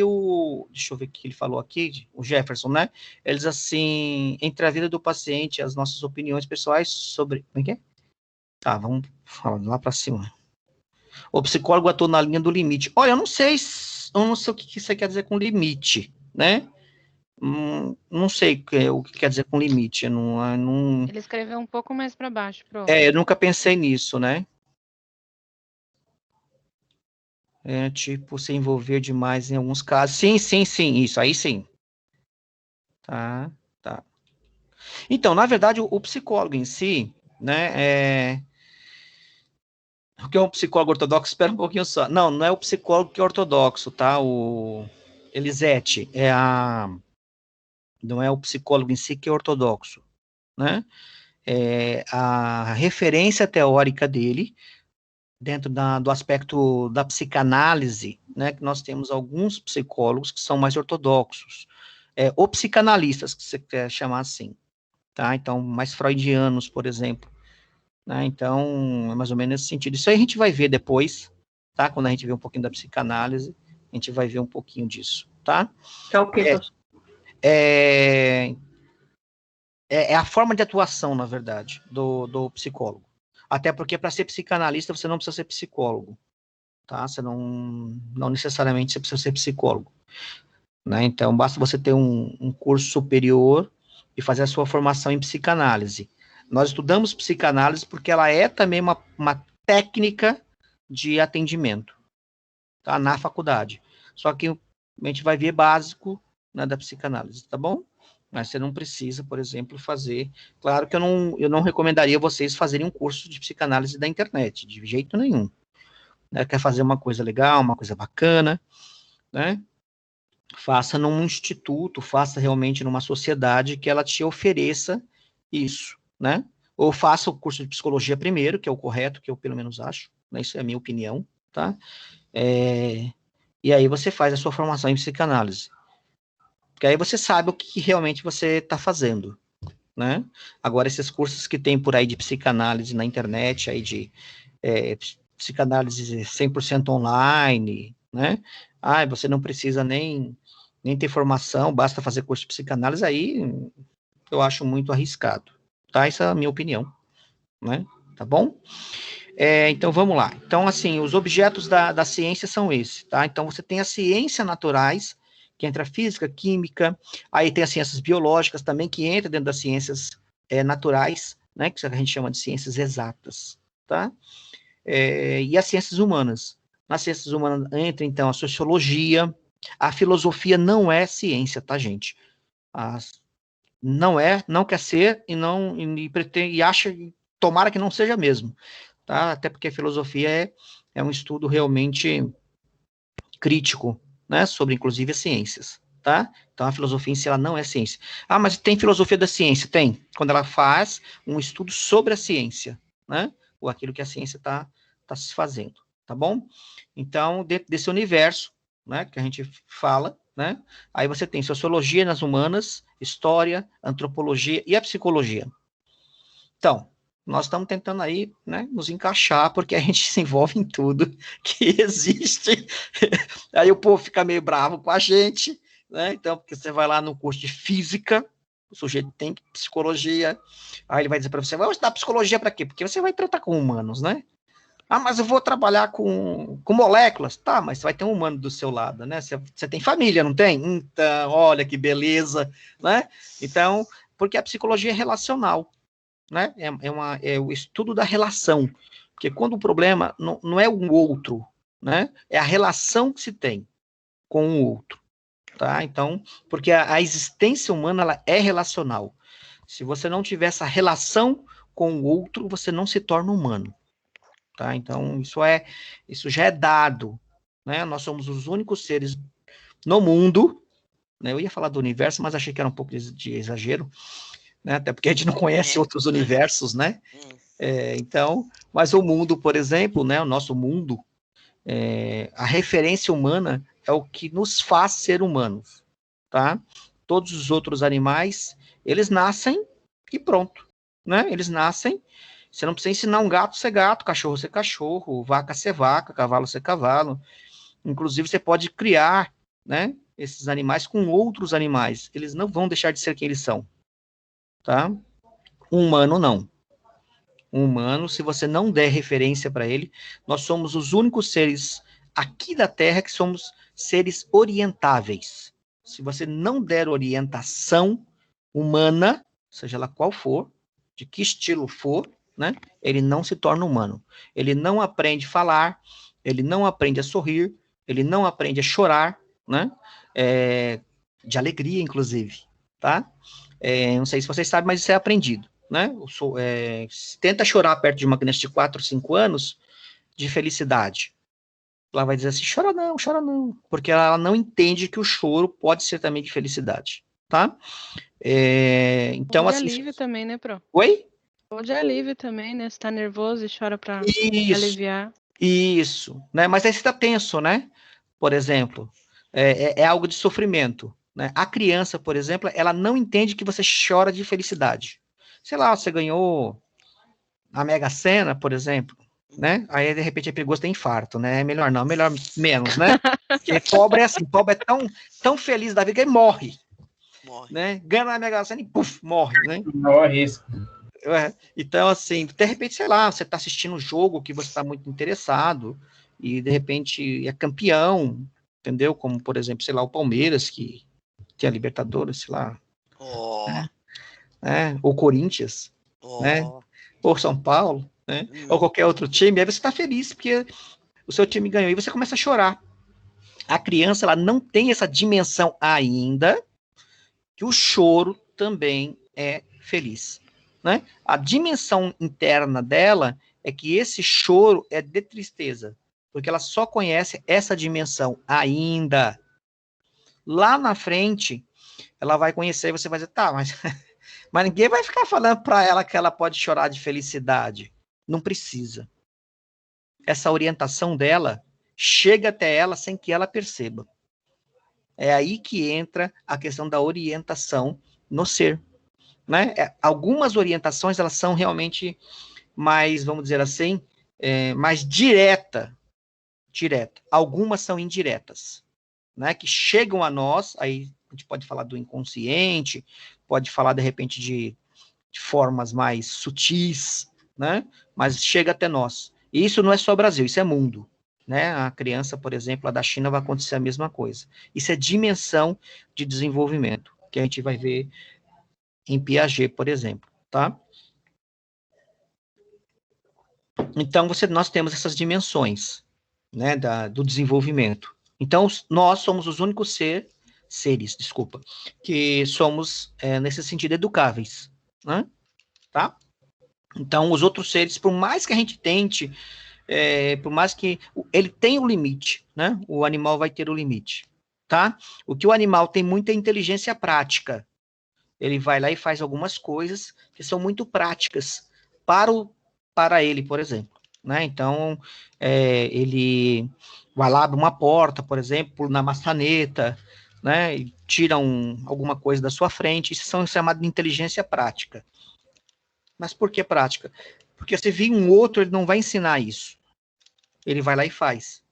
deixa eu ver o que ele falou aqui, o Jefferson, né? Ele diz assim, entre a vida do paciente e as nossas opiniões pessoais sobre... Como é que é? Tá, vamos falar lá para cima. O psicólogo atua na linha do limite. Olha, eu não sei o que você quer dizer com limite, né? Não sei o que quer dizer com limite. Ele escreveu um pouco mais para baixo, prof. Eu nunca pensei nisso, né? Tipo, se envolver demais em alguns casos. Sim, isso aí sim. Tá. Então, na verdade, o psicólogo em si, né, o que é um psicólogo ortodoxo? Espera um pouquinho só. Não é o psicólogo que é ortodoxo, tá? O Elisete, não é o psicólogo em si que é ortodoxo, né? A referência teórica dele, dentro do aspecto da psicanálise, né, que nós temos alguns psicólogos que são mais ortodoxos, ou psicanalistas, que você quer chamar assim, tá? Então, mais freudianos, por exemplo, né? Então, é mais ou menos nesse sentido. Isso aí a gente vai ver depois, tá? Quando a gente vê um pouquinho da psicanálise, a gente vai ver um pouquinho disso, tá? Que é o que, professor? É a forma de atuação, na verdade, do psicólogo. Até porque para ser psicanalista você não precisa ser psicólogo, tá? Você não necessariamente você precisa ser psicólogo, né? Então basta você ter um curso superior e fazer a sua formação em psicanálise. Nós estudamos psicanálise porque ela é também uma técnica de atendimento, tá? Na faculdade. Só que a gente vai ver básico, né, da psicanálise, tá bom? Mas você não precisa, por exemplo, fazer... Claro que eu não recomendaria vocês fazerem um curso de psicanálise da internet, de jeito nenhum. Né? Quer fazer uma coisa legal, uma coisa bacana, né? Faça num instituto, faça realmente numa sociedade que ela te ofereça isso, né? Ou faça o curso de psicologia primeiro, que é o correto, que eu pelo menos acho, né? Isso é a minha opinião, tá? E aí você faz a sua formação em psicanálise. Porque aí você sabe o que realmente você está fazendo, né? Agora, esses cursos que tem por aí de psicanálise na internet, aí de psicanálise 100% online, né? Você não precisa nem ter formação, basta fazer curso de psicanálise, aí eu acho muito arriscado, tá? Essa é a minha opinião, né? Tá bom? Então, vamos lá. Então, assim, os objetos da ciência são esses, tá? Então, você tem as ciências naturais, que entra a física, química, aí tem as ciências biológicas também, que entra dentro das ciências naturais, né, que a gente chama de ciências exatas, tá? E as ciências humanas. Nas ciências humanas entra, então, a sociologia, a filosofia não é ciência, tá, gente? Não quer ser, e acha, tomara que não seja mesmo, tá? Até porque a filosofia é um estudo realmente crítico, né, sobre inclusive as ciências, tá? Então a filosofia em si ela não é ciência. Mas tem filosofia da ciência? Tem, quando ela faz um estudo sobre a ciência, né, ou aquilo que a ciência está se fazendo, tá bom? Então, dentro desse universo, né, que a gente fala, né, aí você tem sociologia nas humanas, história, antropologia e a psicologia. Então, nós estamos tentando aí, né, nos encaixar, porque a gente se envolve em tudo que existe. Aí o povo fica meio bravo com a gente, né? Então, porque você vai lá no curso de física, o sujeito tem psicologia, aí ele vai dizer para você, vai estudar psicologia para quê? Porque você vai tratar com humanos, né? Mas eu vou trabalhar com moléculas. Tá, mas você vai ter um humano do seu lado, né? Você tem família, não tem? Então, olha que beleza, né? Então, porque a psicologia é relacional, né? É o estudo da relação, porque quando o problema não é o outro, né? É a relação que se tem com o outro, tá? Então, porque a existência humana ela é relacional. Se você não tiver essa relação com o outro, você não se torna humano, tá? Então, isso já é dado, né? Nós somos os únicos seres no mundo, né? Eu ia falar do universo, mas achei que era um pouco de exagero, né? Até porque a gente não conhece outros universos, né? Então, mas o mundo, por exemplo, né? O nosso mundo, a referência humana é o que nos faz ser humanos, tá? Todos os outros animais, eles nascem e pronto, né? Eles nascem, você não precisa ensinar um gato a ser gato, cachorro a ser cachorro, vaca a ser vaca, cavalo a ser cavalo. Inclusive, você pode criar, né? Esses animais com outros animais, eles não vão deixar de ser quem eles são, tá? Um humano, não. Um humano, se você não der referência para ele, nós somos os únicos seres aqui da Terra que somos seres orientáveis. se você não der orientação humana, seja ela qual for, de que estilo for, né, ele não se torna humano. Ele não aprende a falar, ele não aprende a sorrir, ele não aprende a chorar, né, de alegria, inclusive, tá? Não sei se vocês sabem, mas isso é aprendido, né? Tenta chorar perto de uma criança de 4, 5 anos de felicidade. Ela vai dizer assim, chora não, porque ela não entende que o choro pode ser também de felicidade, tá? Então, Ou de assim... alívio também, né, Pro? Oi? Ou de alívio também, né? Você tá nervoso e chora pra aliviar. Isso, né? Mas aí você tá tenso, né? Por exemplo, é algo de sofrimento, né? A criança, por exemplo, ela não entende que você chora de felicidade. Sei lá, você ganhou a Mega Sena, por exemplo, né? Aí, de repente, é perigoso ter infarto, né? É melhor não, melhor menos, né? Porque pobre é assim, pobre é tão feliz da vida que ele morre. Né? Ganha na Mega Sena e puf, morre, né? Morre isso. Então, assim, de repente, sei lá, você está assistindo um jogo que você está muito interessado e, de repente, é campeão, entendeu? Como, por exemplo, sei lá, o Palmeiras, que tem a Libertadores, sei lá. Né? Ou Corinthians, né? Ou São Paulo, né? Ou qualquer outro time, aí você está feliz porque o seu time ganhou e você começa a chorar. A criança, ela não tem essa dimensão ainda que o choro também é feliz, né? A dimensão interna dela é que esse choro é de tristeza, porque ela só conhece essa dimensão ainda. Lá na frente, ela vai conhecer e você vai dizer, tá, mas ninguém vai ficar falando para ela que ela pode chorar de felicidade. Não precisa. Essa orientação dela chega até ela sem que ela perceba. É aí que entra a questão da orientação no ser, né? Algumas orientações, elas são realmente mais, vamos dizer assim, mais direta. Algumas são indiretas, né? Que chegam a nós, aí a gente pode falar do inconsciente, pode falar, de repente, de formas mais sutis, né? Mas chega até nós. E isso não é só Brasil, isso é mundo. Né? A criança, por exemplo, a da China, vai acontecer a mesma coisa. Isso é dimensão de desenvolvimento, que a gente vai ver em Piaget, por exemplo, tá? Então, nós temos essas dimensões, né, do desenvolvimento. Então, nós somos os únicos seres, que somos, nesse sentido, educáveis, né? Tá? Então, os outros seres, por mais que a gente tente, por mais que ele tenha um limite, né? O animal vai ter o limite, tá? O que o animal tem muita inteligência prática. Ele vai lá e faz algumas coisas que são muito práticas para ele, por exemplo, né? Então, ele vai lá, abre uma porta, por exemplo, na maçaneta, né? E tira alguma coisa da sua frente. Isso são chamados de inteligência prática. Mas por que prática? Porque se vir um outro, ele não vai ensinar isso. Ele vai lá e faz.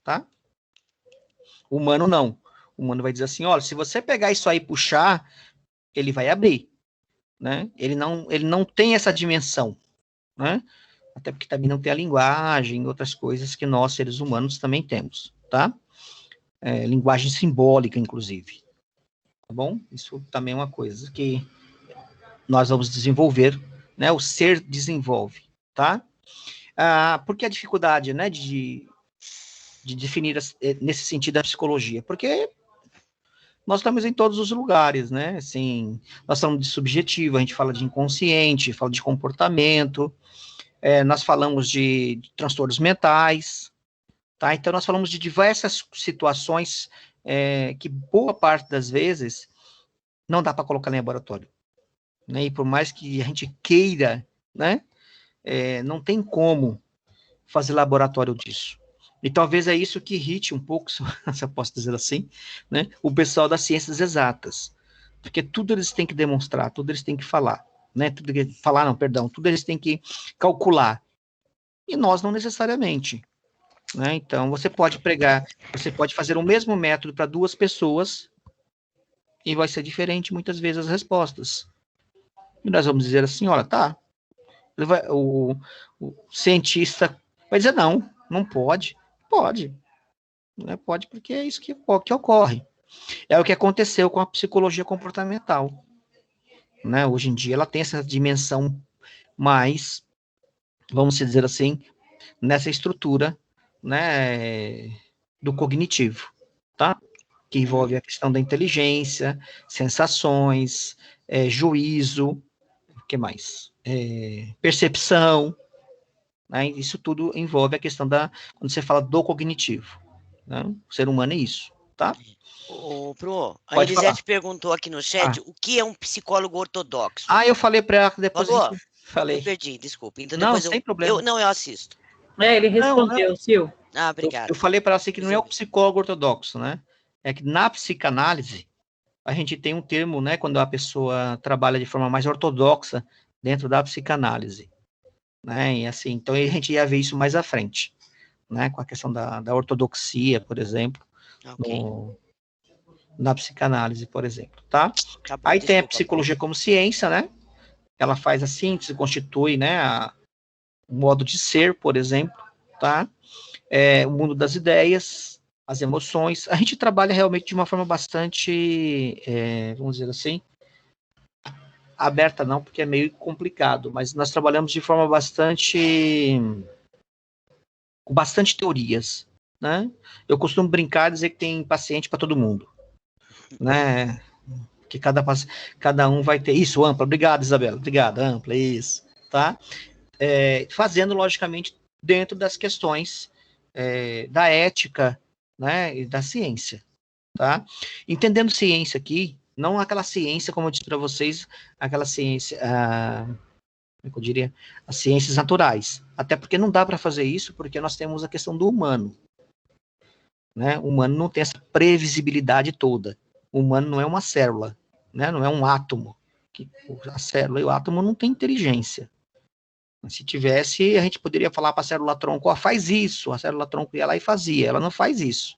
Tá? O humano não. O humano vai dizer assim, olha, se você pegar isso aí e puxar, ele vai abrir. Né? Ele não tem essa dimensão. Né? Até porque também não tem a linguagem, outras coisas que nós, seres humanos, também temos. Tá? Linguagem simbólica, inclusive. Tá bom? Isso também é uma coisa que nós vamos desenvolver, né? O ser desenvolve, tá? Por que a dificuldade, né, de definir nesse sentido a psicologia? Porque nós estamos em todos os lugares, né? Assim, nós falamos de subjetivo, a gente fala de inconsciente, fala de comportamento, nós falamos de transtornos mentais, tá? Então, nós falamos de diversas situações que boa parte das vezes não dá para colocar em laboratório. Né, e por mais que a gente queira, né, não tem como fazer laboratório disso. E talvez é isso que irrite um pouco, se eu posso dizer assim, né, o pessoal das ciências exatas. Porque tudo eles têm que demonstrar, tudo eles têm que falar. Né, tudo eles têm que calcular. E nós não necessariamente. Né, então, você pode fazer o mesmo método para 2 pessoas e vai ser diferente muitas vezes as respostas. E nós vamos dizer assim, olha, tá, o cientista vai dizer, não pode. Pode. Não pode porque é isso que ocorre. É o que aconteceu com a psicologia comportamental, né? Hoje em dia ela tem essa dimensão mais, vamos dizer assim, nessa estrutura, né, do cognitivo, tá? Que envolve a questão da inteligência, sensações, juízo, o que mais? Percepção, né? Isso tudo envolve a questão quando você fala do cognitivo, né? O ser humano é isso, tá? Pro, a Pode Elisete falar. perguntou aqui no chat o que é um psicólogo ortodoxo. Eu falei para ela que depois Falou? Falei. Eu perdi, desculpa. Então Não, depois sem problema. eu assisto. Ele respondeu, Sil. Obrigado. Eu falei para ela assim que não é o psicólogo ortodoxo, né? É que na psicanálise a gente tem um termo, né, quando a pessoa trabalha de forma mais ortodoxa dentro da psicanálise, né? E assim, então a gente ia ver isso mais à frente, né? Com a questão da ortodoxia, por exemplo, na psicanálise, por exemplo, tá? Bom, aí tem a psicologia como ciência, né? Ela faz a síntese, constitui, né, o modo de ser, por exemplo, tá? O mundo das ideias, as emoções. A gente trabalha realmente de uma forma bastante, vamos dizer assim, aberta não, porque é meio complicado, mas nós trabalhamos de forma com bastante teorias, né? Eu costumo brincar e dizer que tem paciente para todo mundo, né? Que cada um vai ter isso, ampla. Obrigado, Isabela. Obrigado, ampla, isso, tá? Fazendo, logicamente, dentro das questões da ética, né, e da ciência, tá? Entendendo ciência aqui, não aquela ciência, como eu disse para vocês, aquela ciência, como eu diria, as ciências naturais. Até porque não dá para fazer isso, porque nós temos a questão do humano, né? O humano não tem essa previsibilidade toda. O humano não é uma célula, né? Não é um átomo. A célula e o átomo não tem inteligência. Se tivesse, a gente poderia falar para a célula-tronco, faz isso. A célula-tronco ia lá e fazia. Ela não faz isso.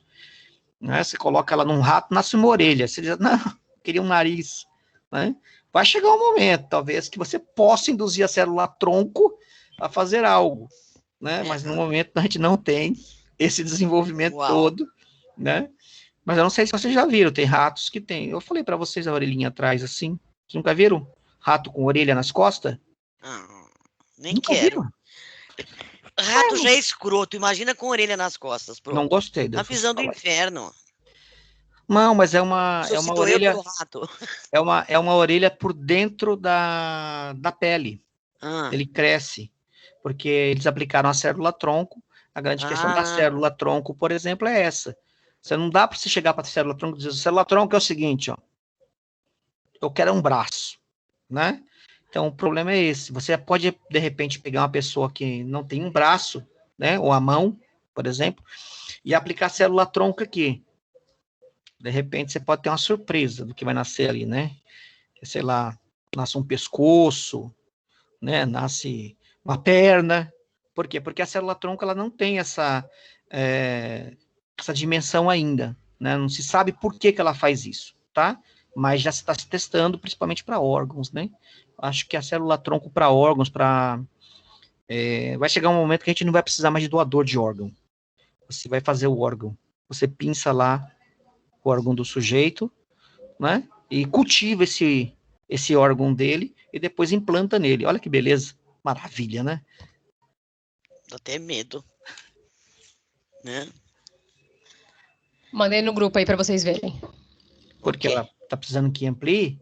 Né? Você coloca ela num rato, nasce uma orelha. Você diz, não, queria um nariz. Né? Vai chegar um momento, talvez, que você possa induzir a célula-tronco a fazer algo. Né? Mas no momento a gente não tem esse desenvolvimento todo. Né? Mas eu não sei se vocês já viram, tem ratos que tem. Eu falei para vocês a orelhinha atrás, assim. Vocês nunca viram? Rato com orelha nas costas? Nem nunca quero. Viram? Rato já é escroto, imagina com orelha nas costas. Pronto. Não gostei. Tá visão do inferno. Não, mas é uma orelha. Rato. É uma orelha por dentro da pele. Ele cresce. Porque eles aplicaram a célula-tronco. A grande questão da célula-tronco, por exemplo, é essa. Você não dá para você chegar para a célula-tronco e dizer, célula-tronco é o seguinte, ó. Eu quero um braço, né? Então, o problema é esse. Você pode, de repente, pegar uma pessoa que não tem um braço, né? Ou a mão, por exemplo, e aplicar a célula-tronco aqui. De repente, você pode ter uma surpresa do que vai nascer ali, né? Sei lá, nasce um pescoço, né? Nasce uma perna. Por quê? Porque a célula-tronco, ela não tem essa dimensão ainda, né? Não se sabe por que ela faz isso, tá? Mas já se está se testando, principalmente para órgãos, né? Acho que a célula-tronco para órgãos, vai chegar um momento que a gente não vai precisar mais de doador de órgão. Você vai fazer o órgão. Você pinça lá o órgão do sujeito, né? E cultiva esse órgão dele e depois implanta nele. Olha que beleza. Maravilha, né? Dá até medo. Né? Mandei no grupo aí para vocês verem. Porque ela tá precisando que amplie?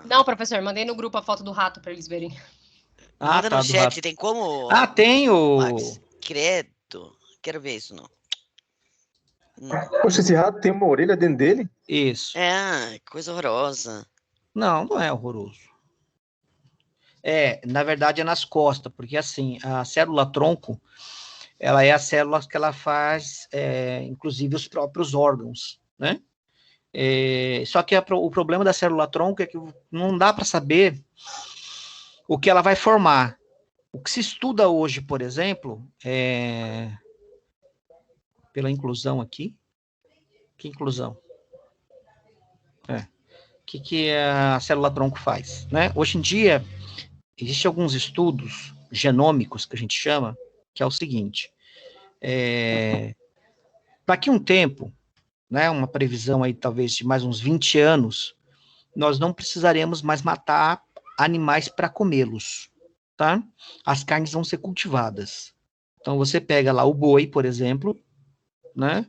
Não, professor, mandei no grupo a foto do rato para eles verem. Manda no chat, tem como? Tenho. Max, credo. Quero ver isso, não. Poxa, esse rato tem uma orelha dentro dele? Isso. Coisa horrorosa. Não, não é horroroso. Na verdade é nas costas, porque assim, a célula-tronco, ela é a célula que ela faz, inclusive, os próprios órgãos, né? Só que o problema da célula-tronco é que não dá para saber o que ela vai formar. O que se estuda hoje, por exemplo, pela inclusão aqui. Que inclusão? O que a célula-tronco faz, né? Hoje em dia, existem alguns estudos genômicos, que a gente chama, que é o seguinte. Daqui a um tempo, né, uma previsão aí talvez de mais uns 20 anos, nós não precisaremos mais matar animais para comê-los, tá? As carnes vão ser cultivadas. Então, você pega lá o boi, por exemplo, né?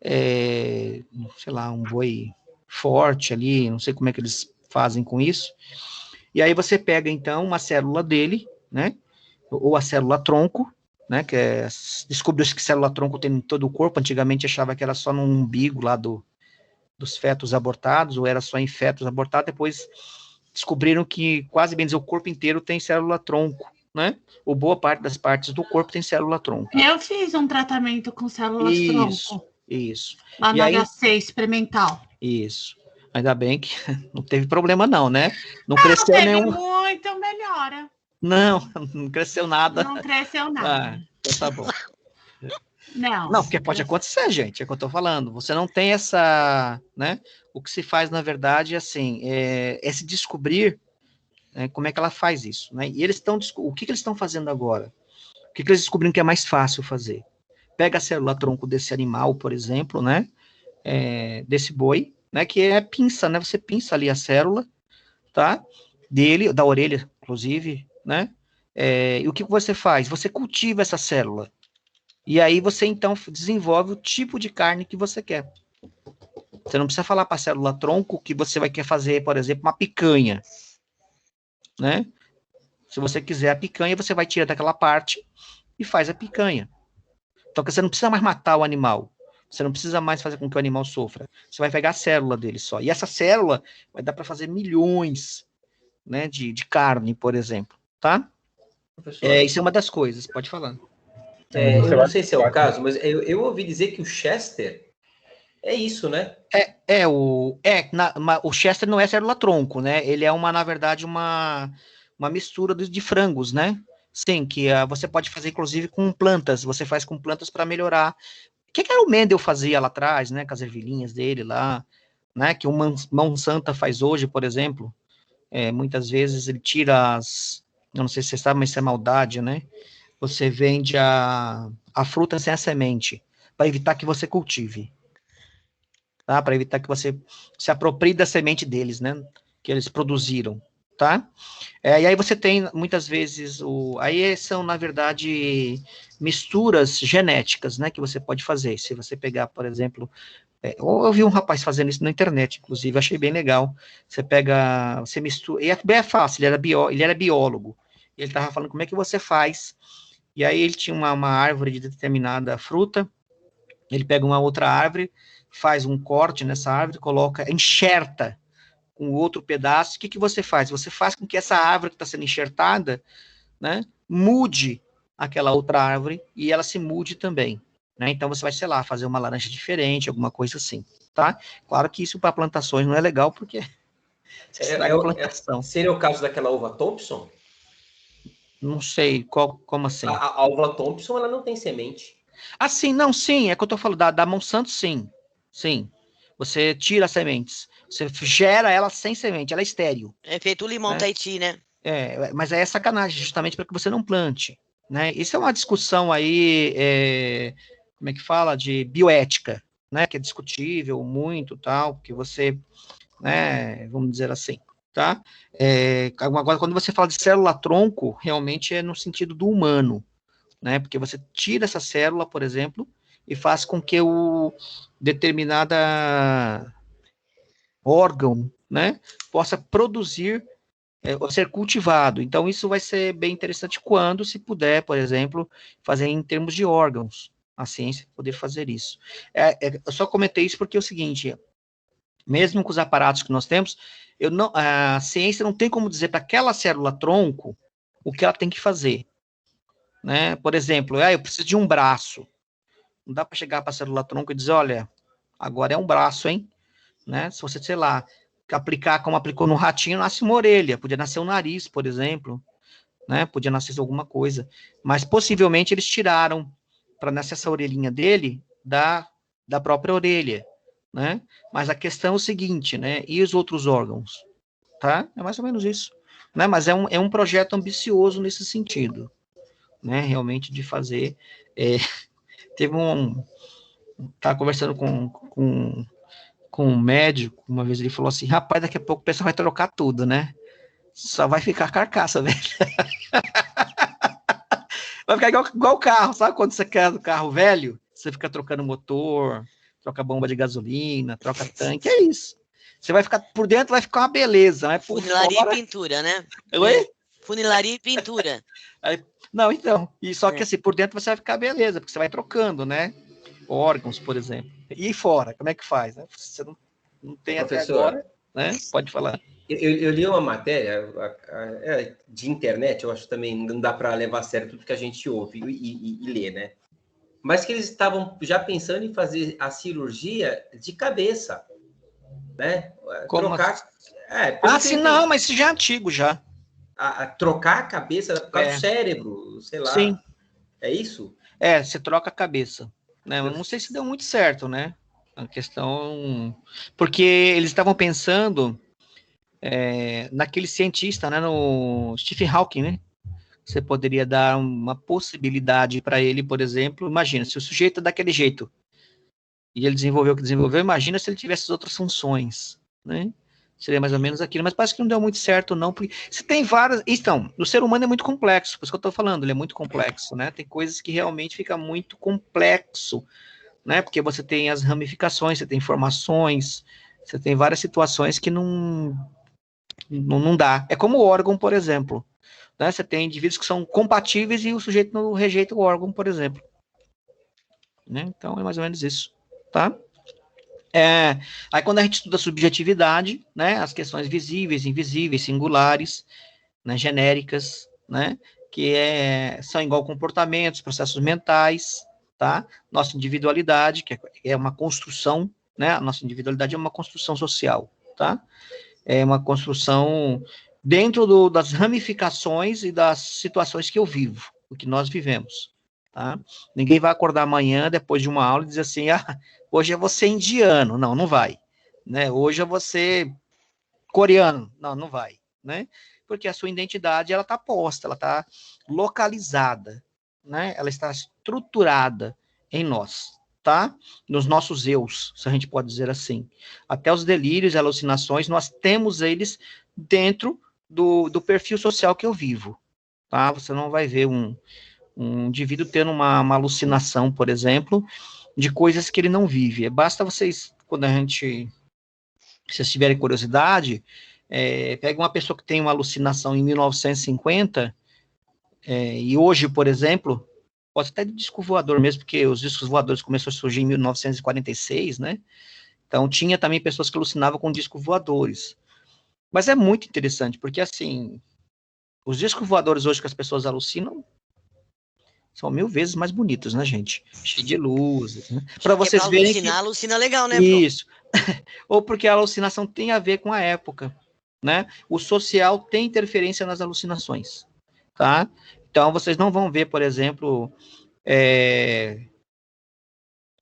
Sei lá, um boi forte ali, não sei como é que eles fazem com isso. E aí você pega, então, uma célula dele, né? Ou a célula tronco, né? Descobriu-se que célula tronco tem em todo o corpo. Antigamente achava que era só no umbigo lá dos fetos abortados, ou era só em fetos abortados. Depois descobriram que quase bem dizer o corpo inteiro tem célula tronco, né? Ou boa parte das partes do corpo tem célula tronco. Eu fiz um tratamento com células tronco. Isso. Lá no HC experimental. Isso. Ainda bem que não teve problema não, né? Não cresceu nenhum... Muito melhora. Não cresceu nada. Não cresceu nada. Então tá bom. Não, porque pode acontecer, gente, é o que eu tô falando. Você não tem essa, né? O que se faz, na verdade, assim, é se descobrir, né, como é que ela faz isso, né? E eles estão, o que eles estão fazendo agora? O que eles descobriram que é mais fácil fazer? Pega a célula tronco desse animal, por exemplo, né? Desse boi, né? Que é pinça, né? Você pinça ali a célula, tá? Dele, da orelha, inclusive, né? E o que você faz? Você cultiva essa célula. E aí você, então, desenvolve o tipo de carne que você quer. Você não precisa falar para a célula tronco que você vai querer fazer, por exemplo, uma picanha, né? Se você quiser a picanha, você vai tirar daquela parte e faz a picanha. Então, você não precisa mais matar o animal. Você não precisa mais fazer com que o animal sofra. Você vai pegar a célula dele só. E essa célula vai dar para fazer milhões, né, de carne, por exemplo, tá? Isso é uma das coisas. Pode falar. Eu não sei se é o caso, mas eu ouvi dizer que o Chester é isso, né? O Chester não é célula tronco, né? Ele é na verdade, uma mistura de frangos, né? Sim, que você pode fazer, inclusive, com plantas. Você faz com plantas para melhorar. O que era o Mendel fazia lá atrás, né? Com as ervilhinhas dele lá, né? Que o Monsanto faz hoje, por exemplo. Muitas vezes ele tira eu não sei se você sabe, mas isso é maldade, né? Você vende a fruta sem a semente, para evitar que você cultive. Tá? Para evitar que você se aproprie da semente deles, né? Que eles produziram, tá? E aí você tem, muitas vezes, aí são, na verdade, misturas genéticas, né? Que você pode fazer. Se você pegar, por exemplo... eu vi um rapaz fazendo isso na internet, inclusive, achei bem legal. Você mistura... E é fácil, ele era biólogo. Ele estava falando como é que você faz... E aí ele tinha uma árvore de determinada fruta, ele pega uma outra árvore, faz um corte nessa árvore, enxerta com outro pedaço. O que você faz? Você faz com que essa árvore que está sendo enxertada, né, mude aquela outra árvore e ela se mude também. Né? Então você vai, sei lá, fazer uma laranja diferente, alguma coisa assim. Tá? Claro que isso para plantações não é legal, porque estraga a plantação. Seria o caso daquela uva Thompson? Não sei, como assim? A uva Thompson, ela não tem semente. Sim, é que eu tô falando, da Monsanto, sim. Sim. Você tira as sementes. Você gera ela sem semente, ela é estéril. É feito o limão Tahiti, né? Mas aí é sacanagem, justamente para que você não plante. Né? Isso é uma discussão aí, como é que fala? De bioética, né? Que é discutível muito, tal, porque você, né, vamos dizer assim, tá? Agora, quando você fala de célula-tronco, realmente é no sentido do humano, né? Porque você tira essa célula, por exemplo, e faz com que o determinada órgão, né, possa produzir, ser cultivado. Então, isso vai ser bem interessante quando se puder, por exemplo, fazer em termos de órgãos, a ciência poder fazer isso. Eu só comentei isso porque é o seguinte, mesmo com os aparatos que nós temos, a ciência não tem como dizer para aquela célula-tronco o que ela tem que fazer. Né? Por exemplo, eu preciso de um braço. Não dá para chegar para a célula-tronco e dizer, olha, agora é um braço, hein? Né? Se você, sei lá, aplicar como aplicou no ratinho, nasce uma orelha, podia nascer um nariz, por exemplo, né? Podia nascer alguma coisa. Mas possivelmente eles tiraram para nascer essa orelhinha dele da própria orelha. Né? Mas a questão é o seguinte, né? E os outros órgãos? Tá? É mais ou menos isso. Né? Mas é um projeto ambicioso nesse sentido. Né? Realmente de fazer... teve Estava conversando com um médico, uma vez ele falou assim, rapaz, daqui a pouco o pessoal vai trocar tudo, né? Só vai ficar carcaça, velho. Vai ficar igual o carro, sabe quando você quer o carro velho? Você fica trocando motor, troca bomba de gasolina, troca tanque, é isso. Você vai ficar, por dentro vai ficar uma beleza, né? Por Funilaria fora... e pintura, né? Oi? Funilaria e pintura. Não, então, e só que assim, por dentro você vai ficar beleza, porque você vai trocando, né? Órgãos, por exemplo. E fora, como é que faz? Né? Você não tem Professor, até agora, né? Pode falar. Eu li uma matéria de internet, eu acho que também não dá para levar a sério tudo que a gente ouve e lê, né? Mas que eles estavam já pensando em fazer a cirurgia de cabeça, né? Como trocar... sim, não, mas isso já é antigo, já. Trocar a cabeça por causa do cérebro, sei lá. Sim. É isso? Você troca a cabeça. Né? Eu não sei se deu muito certo, né? A questão... Porque eles estavam pensando naquele cientista, né? No Stephen Hawking, né? Você poderia dar uma possibilidade para ele, por exemplo, imagina, se o sujeito é daquele jeito e ele desenvolveu o que desenvolveu, imagina se ele tivesse as outras funções, né? Seria mais ou menos aquilo, mas parece que não deu muito certo, não, porque você tem várias... Então, o ser humano é muito complexo, por isso que eu estou falando, ele é muito complexo, né? Tem coisas que realmente fica muito complexo, né? Porque você tem as ramificações, você tem informações, você tem várias situações que não dá. É como o órgão, por exemplo. Né? Você tem indivíduos que são compatíveis e o sujeito não rejeita o órgão, por exemplo. Né? Então, é mais ou menos isso, tá? Aí, quando a gente estuda subjetividade, né, as questões visíveis, invisíveis, singulares, né, genéricas, né, que são igual comportamentos, processos mentais, tá? Nossa individualidade, que é uma construção, né? A nossa individualidade é uma construção social, tá? É uma construção dentro das ramificações e das situações que eu vivo, o que nós vivemos, tá? Ninguém vai acordar amanhã, depois de uma aula, e dizer assim, hoje eu vou ser indiano. Não, não vai. Né? Hoje eu vou ser coreano. Não, não vai. Né? Porque a sua identidade, ela está posta, ela está localizada, né? Ela está estruturada em nós, tá? Nos nossos eus, se a gente pode dizer assim. Até os delírios e alucinações, nós temos eles dentro do perfil social que eu vivo, tá? Você não vai ver um indivíduo tendo uma alucinação, por exemplo, de coisas que ele não vive. Basta vocês, quando se vocês tiverem curiosidade, pega uma pessoa que tem uma alucinação em 1950, e hoje, por exemplo, pode até de disco voador mesmo, porque os discos voadores começaram a surgir em 1946, né? Então, tinha também pessoas que alucinavam com discos voadores. Mas é muito interessante, porque, assim, os discos voadores hoje que as pessoas alucinam são 1000 vezes mais bonitos, né, gente? Cheio de luzes, né? Para vocês verem alucinar, alucina legal, né? Isso. Ou porque a alucinação tem a ver com a época, né? O social tem interferência nas alucinações, tá? Então, vocês não vão ver, por exemplo,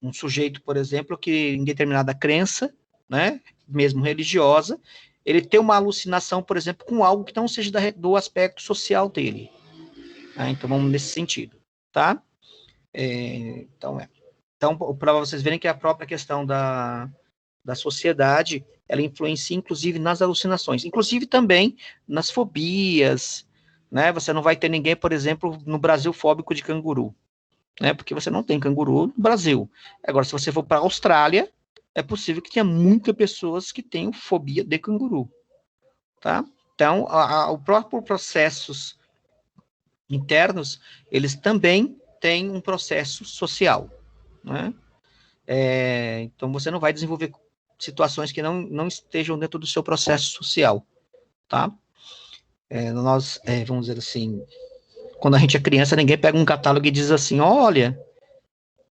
um sujeito, por exemplo, que em determinada crença, né, mesmo religiosa, ele tem uma alucinação, por exemplo, com algo que não seja do aspecto social dele. Tá? Então, vamos nesse sentido, tá? Então, para vocês verem que a própria questão da sociedade, ela influencia, inclusive, nas alucinações, inclusive também nas fobias, né? Você não vai ter ninguém, por exemplo, no Brasil, fóbico de canguru, né? Porque você não tem canguru no Brasil. Agora, se você for para a Austrália, é possível que tenha muitas pessoas que tenham fobia de canguru, tá? Então, o próprio processos internos, eles também têm um processo social, né? Então, você não vai desenvolver situações que não estejam dentro do seu processo social, tá? Nós, vamos dizer assim, quando a gente é criança, ninguém pega um catálogo e diz assim, olha,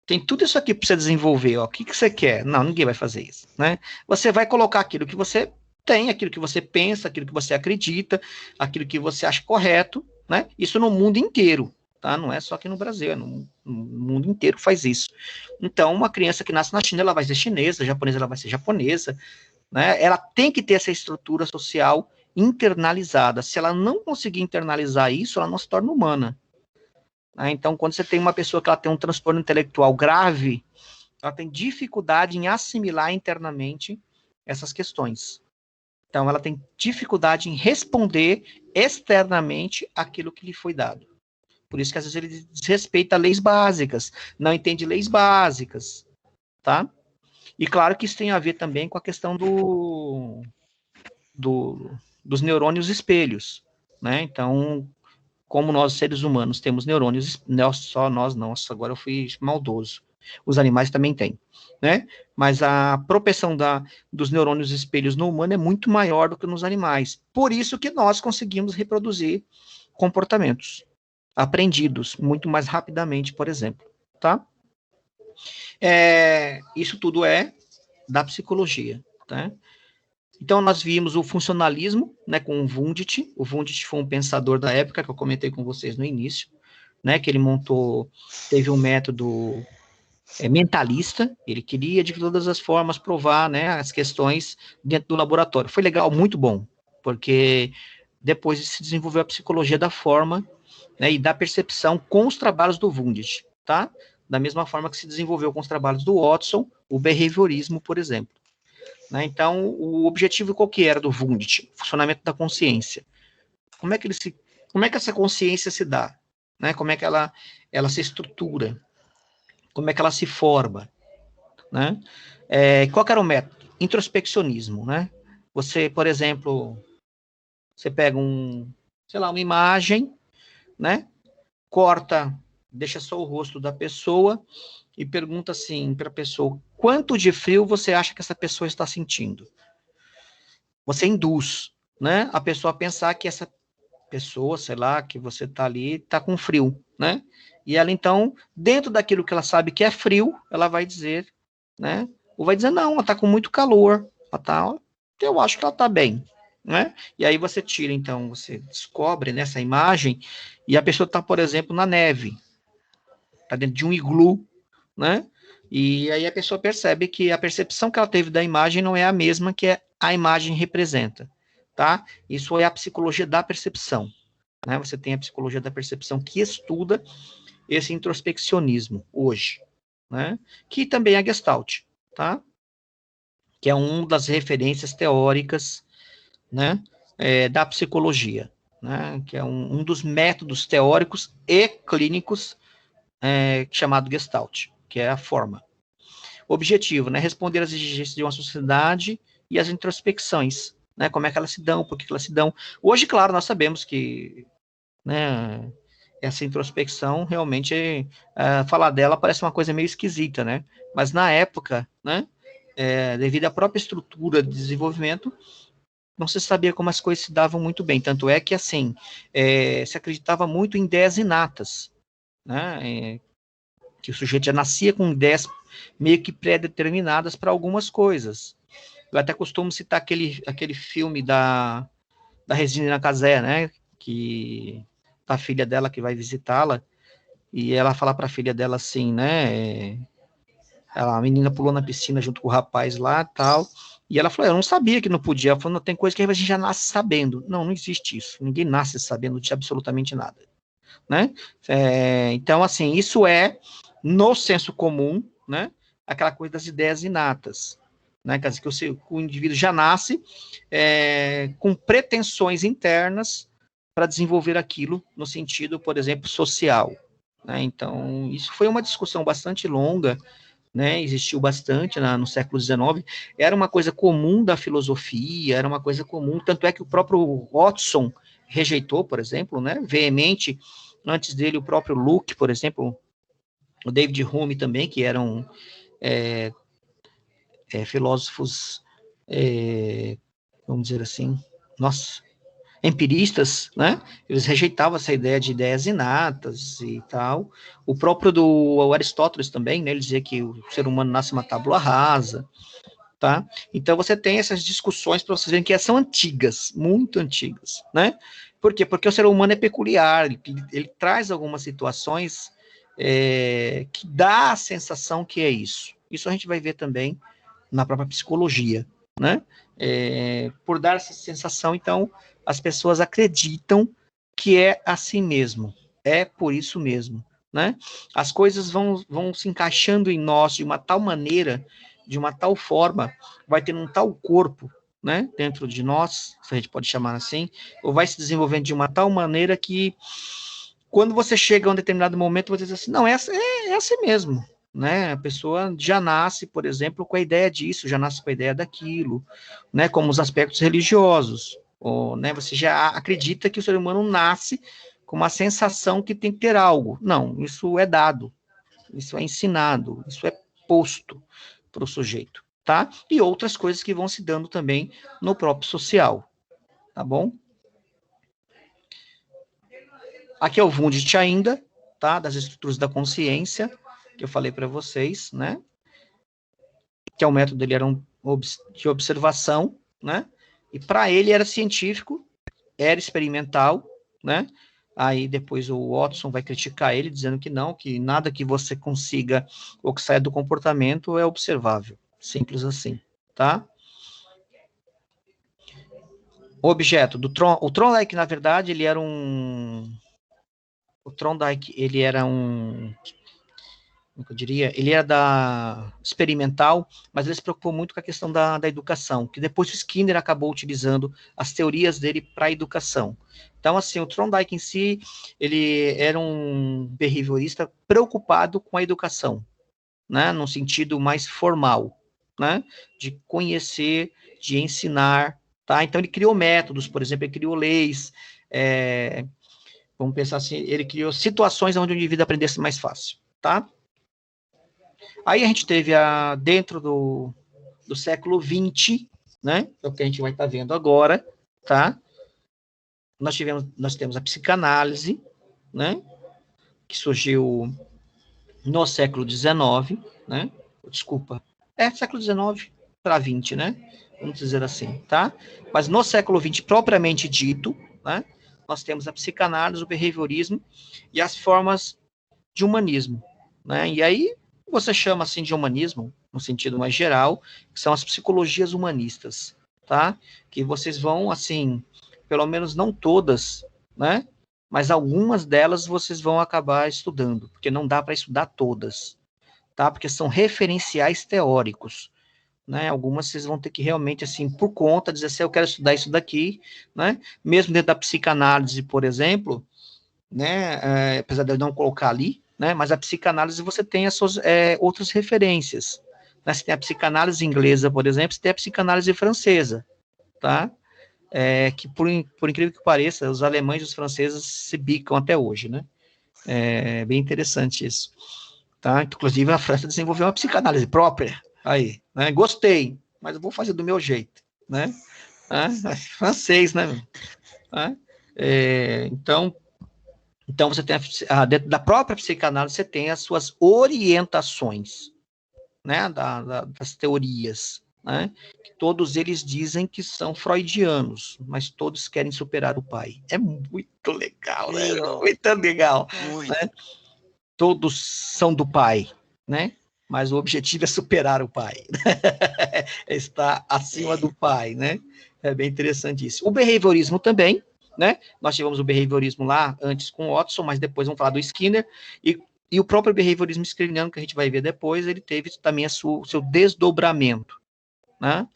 tem tudo isso aqui para você desenvolver, ó, o que você quer? Não, ninguém vai fazer isso, né? Você vai colocar aquilo que você tem, aquilo que você pensa, aquilo que você acredita, aquilo que você acha correto, né? Isso no mundo inteiro, tá? Não é só aqui no Brasil, no mundo inteiro faz isso. Então, uma criança que nasce na China, ela vai ser chinesa, japonesa, ela vai ser japonesa, né? Ela tem que ter essa estrutura social internalizada. Se ela não conseguir internalizar isso, ela não se torna humana. Então, quando você tem uma pessoa que ela tem um transtorno intelectual grave, ela tem dificuldade em assimilar internamente essas questões. Então, ela tem dificuldade em responder externamente aquilo que lhe foi dado. Por isso que, às vezes, ele desrespeita leis básicas, não entende leis básicas, tá? E, claro, que isso tem a ver também com a questão dos neurônios espelhos, né? Então, como nós, seres humanos, temos neurônios, não só nós, não, agora eu fui maldoso. Os animais também têm, né? Mas a propensão dos neurônios espelhos no humano é muito maior do que nos animais. Por isso que nós conseguimos reproduzir comportamentos aprendidos muito mais rapidamente, por exemplo, tá? Isso tudo é da psicologia, tá? Então, nós vimos o funcionalismo, né, com o Wundt. O Wundt foi um pensador da época, que eu comentei com vocês no início, né, que ele teve um método mentalista, ele queria, de todas as formas, provar, né, as questões dentro do laboratório. Foi legal, muito bom, porque depois se desenvolveu a psicologia da forma, né, e da percepção com os trabalhos do Wundt, tá? Da mesma forma que se desenvolveu com os trabalhos do Watson, o behaviorismo, por exemplo. Né? Então, o objetivo qual que era do Wundt? Funcionamento da consciência. Como é que essa consciência se dá? Né? Como é que ela se estrutura? Como é que ela se forma? Né? Qual que era o método? Introspeccionismo. Né? Você, por exemplo, você pega uma imagem, né? Corta, deixa só o rosto da pessoa e pergunta assim para a pessoa: quanto de frio você acha que essa pessoa está sentindo? Você induz, né, a pessoa a pensar que essa pessoa, sei lá, que você está ali, está com frio, né? E ela, então, dentro daquilo que ela sabe que é frio, ela vai dizer, né? Ou vai dizer, não, ela está com muito calor, eu acho que ela está bem, né? E aí você tira, então, você descobre nessa imagem, e a pessoa está, por exemplo, na neve, está dentro de um iglu, né? E aí a pessoa percebe que a percepção que ela teve da imagem não é a mesma que a imagem representa, tá? Isso é a psicologia da percepção, né? Você tem a psicologia da percepção que estuda esse introspeccionismo hoje, né? Que também é Gestalt, tá? Que é uma das referências teóricas, né? Da psicologia, né? Que é um dos métodos teóricos e clínicos chamado Gestalt, que é a forma. O objetivo, né, responder às exigências de uma sociedade e às introspecções, né, como é que elas se dão, por que elas se dão. Hoje, claro, nós sabemos que, né, essa introspecção, realmente, falar dela parece uma coisa meio esquisita, né, mas na época, né, devido à própria estrutura de desenvolvimento, não se sabia como as coisas se davam muito bem, tanto é que, assim, se acreditava muito em ideias inatas, né, que o sujeito já nascia com ideias meio que pré-determinadas para algumas coisas. Eu até costumo citar aquele filme da Regina Casé, né, que a filha dela que vai visitá-la, e ela fala para a filha dela assim, né, a menina pulou na piscina junto com o rapaz lá, tal, e ela falou, eu não sabia que não podia. Ela falou, não, tem coisa que a gente já nasce sabendo. Não existe isso, ninguém nasce sabendo de absolutamente nada, né? Então, assim, isso no senso comum, né, aquela coisa das ideias inatas, né, quer dizer, que o indivíduo já nasce com pretensões internas para desenvolver aquilo no sentido, por exemplo, social, né? Então, isso foi uma discussão bastante longa, né, existiu bastante no século XIX, era uma coisa comum da filosofia, era uma coisa comum, tanto é que o próprio Watson rejeitou, por exemplo, né, veemente, antes dele o próprio Locke, por exemplo, o David Hume também, que eram filósofos, vamos dizer assim, empiristas, né? Eles rejeitavam essa ideia de ideias inatas e tal. O próprio do Aristóteles também, né? Ele dizia que o ser humano nasce uma tábula rasa, tá? Então você tem essas discussões para vocês verem que são antigas, muito antigas, né? Por quê? Porque o ser humano é peculiar, ele traz algumas situações que dá a sensação que é isso. Isso a gente vai ver também na própria psicologia, né? Por dar essa sensação, então, as pessoas acreditam que é assim mesmo, é por isso mesmo, né? As coisas vão se encaixando em nós de uma tal maneira, de uma tal forma, vai ter um tal corpo, né, dentro de nós, se a gente pode chamar assim, ou vai se desenvolvendo de uma tal maneira que, quando você chega a um determinado momento, você diz assim, não, é assim mesmo, né? A pessoa já nasce, por exemplo, com a ideia disso, já nasce com a ideia daquilo, né? Como os aspectos religiosos, ou, né? Você já acredita que o ser humano nasce com uma sensação que tem que ter algo. Não, isso é dado, isso é ensinado, isso é posto para o sujeito, tá? E outras coisas que vão se dando também no próprio social, tá bom? Aqui é o Wundt ainda, tá? Das estruturas da consciência, que eu falei para vocês, né? Que é o método dele, era de observação, né? E para ele era científico, era experimental, né? Aí depois o Watson vai criticar ele, dizendo que não, que nada que você consiga ou que saia do comportamento é observável. Simples assim, tá? O objeto do o Thorndike, na verdade, ele era o Thorndike, ele era como eu diria, ele era experimental, mas ele se preocupou muito com a questão da educação, que depois o Skinner acabou utilizando as teorias dele para a educação. Então, assim, o Thorndike em si, ele era um behaviorista preocupado com a educação, né, num sentido mais formal, né, de conhecer, de ensinar, tá? Então, ele criou métodos, por exemplo, ele criou leis, vamos pensar assim, ele criou situações onde o indivíduo aprendesse mais fácil, tá? Aí a gente teve, dentro do século XX, né, é o que a gente vai estar vendo agora, tá? Nós temos a psicanálise, né, que surgiu no século XIX, né, desculpa, século XIX para XX, né, vamos dizer assim, tá? Mas no século XX, propriamente dito, né, nós temos a psicanálise, o behaviorismo e as formas de humanismo, né, e aí você chama assim de humanismo, no sentido mais geral, que são as psicologias humanistas, tá? Que vocês vão, assim, pelo menos não todas, né? Mas algumas delas vocês vão acabar estudando, porque não dá para estudar todas, tá? Porque são referenciais teóricos, né? Algumas vocês vão ter que realmente, assim, por conta, dizer assim, eu quero estudar isso daqui, né? Mesmo dentro da psicanálise, por exemplo, né? Apesar de eu não colocar ali, né, mas a psicanálise você tem as suas outras referências, né, você tem a psicanálise inglesa, por exemplo, você tem a psicanálise francesa, tá, que por incrível que pareça, os alemães e os franceses se bicam até hoje, né, é bem interessante isso, tá, inclusive a França desenvolveu uma psicanálise própria, aí, né, gostei, mas eu vou fazer do meu jeito, né, francês, né, então, você tem, dentro da própria psicanálise, você tem as suas orientações, né, das teorias, né, que todos eles dizem que são freudianos, mas todos querem superar o pai. É muito legal, né? Muito legal. Muito. Né? Todos são do pai, né, mas o objetivo é superar o pai. Está acima do pai, né? É bem interessante isso. O behaviorismo também, né? Nós tivemos o behaviorismo lá antes com o Watson, mas depois vamos falar do Skinner, e o próprio behaviorismo skinneriano, que a gente vai ver depois, ele teve também o seu desdobramento, né?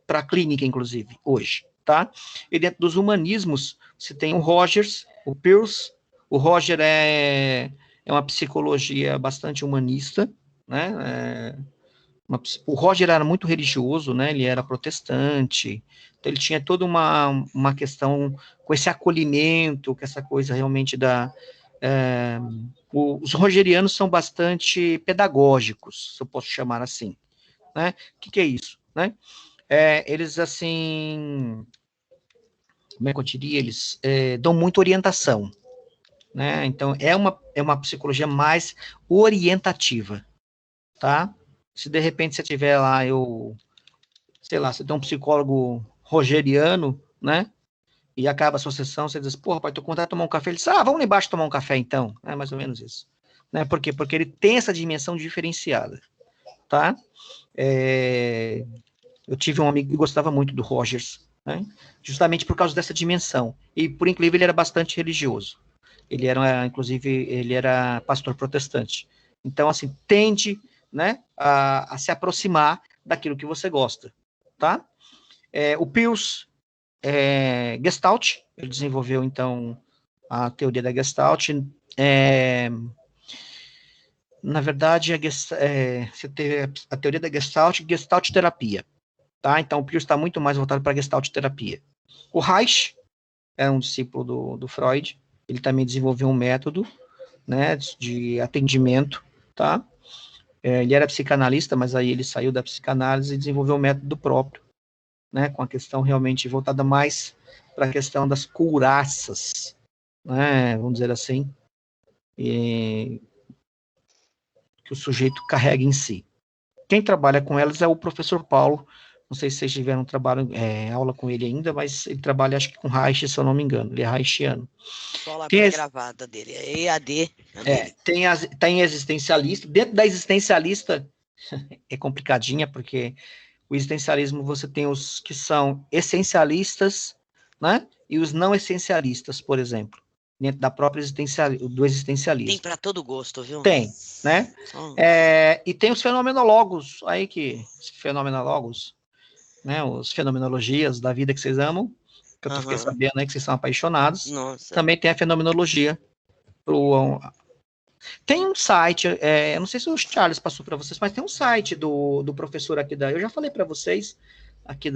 Para a clínica, inclusive, hoje, tá? E dentro dos humanismos, você tem o Rogers, o Peirce. O Roger é uma psicologia bastante humanista, né? O Roger era muito religioso, né? Ele era protestante, então ele tinha toda uma questão com esse acolhimento, com essa coisa realmente os rogerianos são bastante pedagógicos, se eu posso chamar assim, né? O que é isso, né? Eles, assim, como é que eu diria? Eles dão muita orientação, né? Então, é uma psicologia mais orientativa, tá? Se de repente você tiver lá, sei lá, você tem um psicólogo rogeriano, né? E acaba a sua sessão, você diz, pô, rapaz, tô com vontade de tomar um café. Ele diz, vamos lá embaixo tomar um café, então. É mais ou menos isso. Né? Por quê? Porque ele tem essa dimensão diferenciada, tá? Eu tive um amigo que gostava muito do Rogers, né? Justamente por causa dessa dimensão. E, por incrível, ele era bastante religioso. Ele era, inclusive, ele era pastor protestante. Então, assim, tende, né, a se aproximar daquilo que você gosta, tá? O Pius Gestalt, ele desenvolveu, então, a teoria da Gestalt. Na verdade, você tem a teoria da Gestalt terapia, tá? Então, o Pius está muito mais voltado para a Gestalt terapia. O Reich é um discípulo do Freud, ele também desenvolveu um método, né, de atendimento, tá? Ele era psicanalista, mas aí ele saiu da psicanálise e desenvolveu um método próprio, né, com a questão realmente voltada mais para a questão das couraças, né, vamos dizer assim, que o sujeito carrega em si. Quem trabalha com elas é o professor Paulo. Não sei se vocês tiveram aula com ele ainda, mas ele trabalha, acho que com Reich, se eu não me engano. Ele é reichiano. Só lá com a gravata dele, é EAD. Tem existencialista. Dentro da existencialista é complicadinha, porque o existencialismo você tem os que são essencialistas, né? E os não essencialistas, por exemplo. Dentro da própria do existencialismo. Tem para todo gosto, viu? Tem, né? E tem os fenomenólogos, aí né, os fenomenologias da vida que vocês amam, que eu fiquei sabendo aí que vocês são apaixonados. Nossa. Também tem a fenomenologia. Tem um site, eu não sei se o Charles passou para vocês, mas tem um site do professor aqui eu já falei para vocês, aqui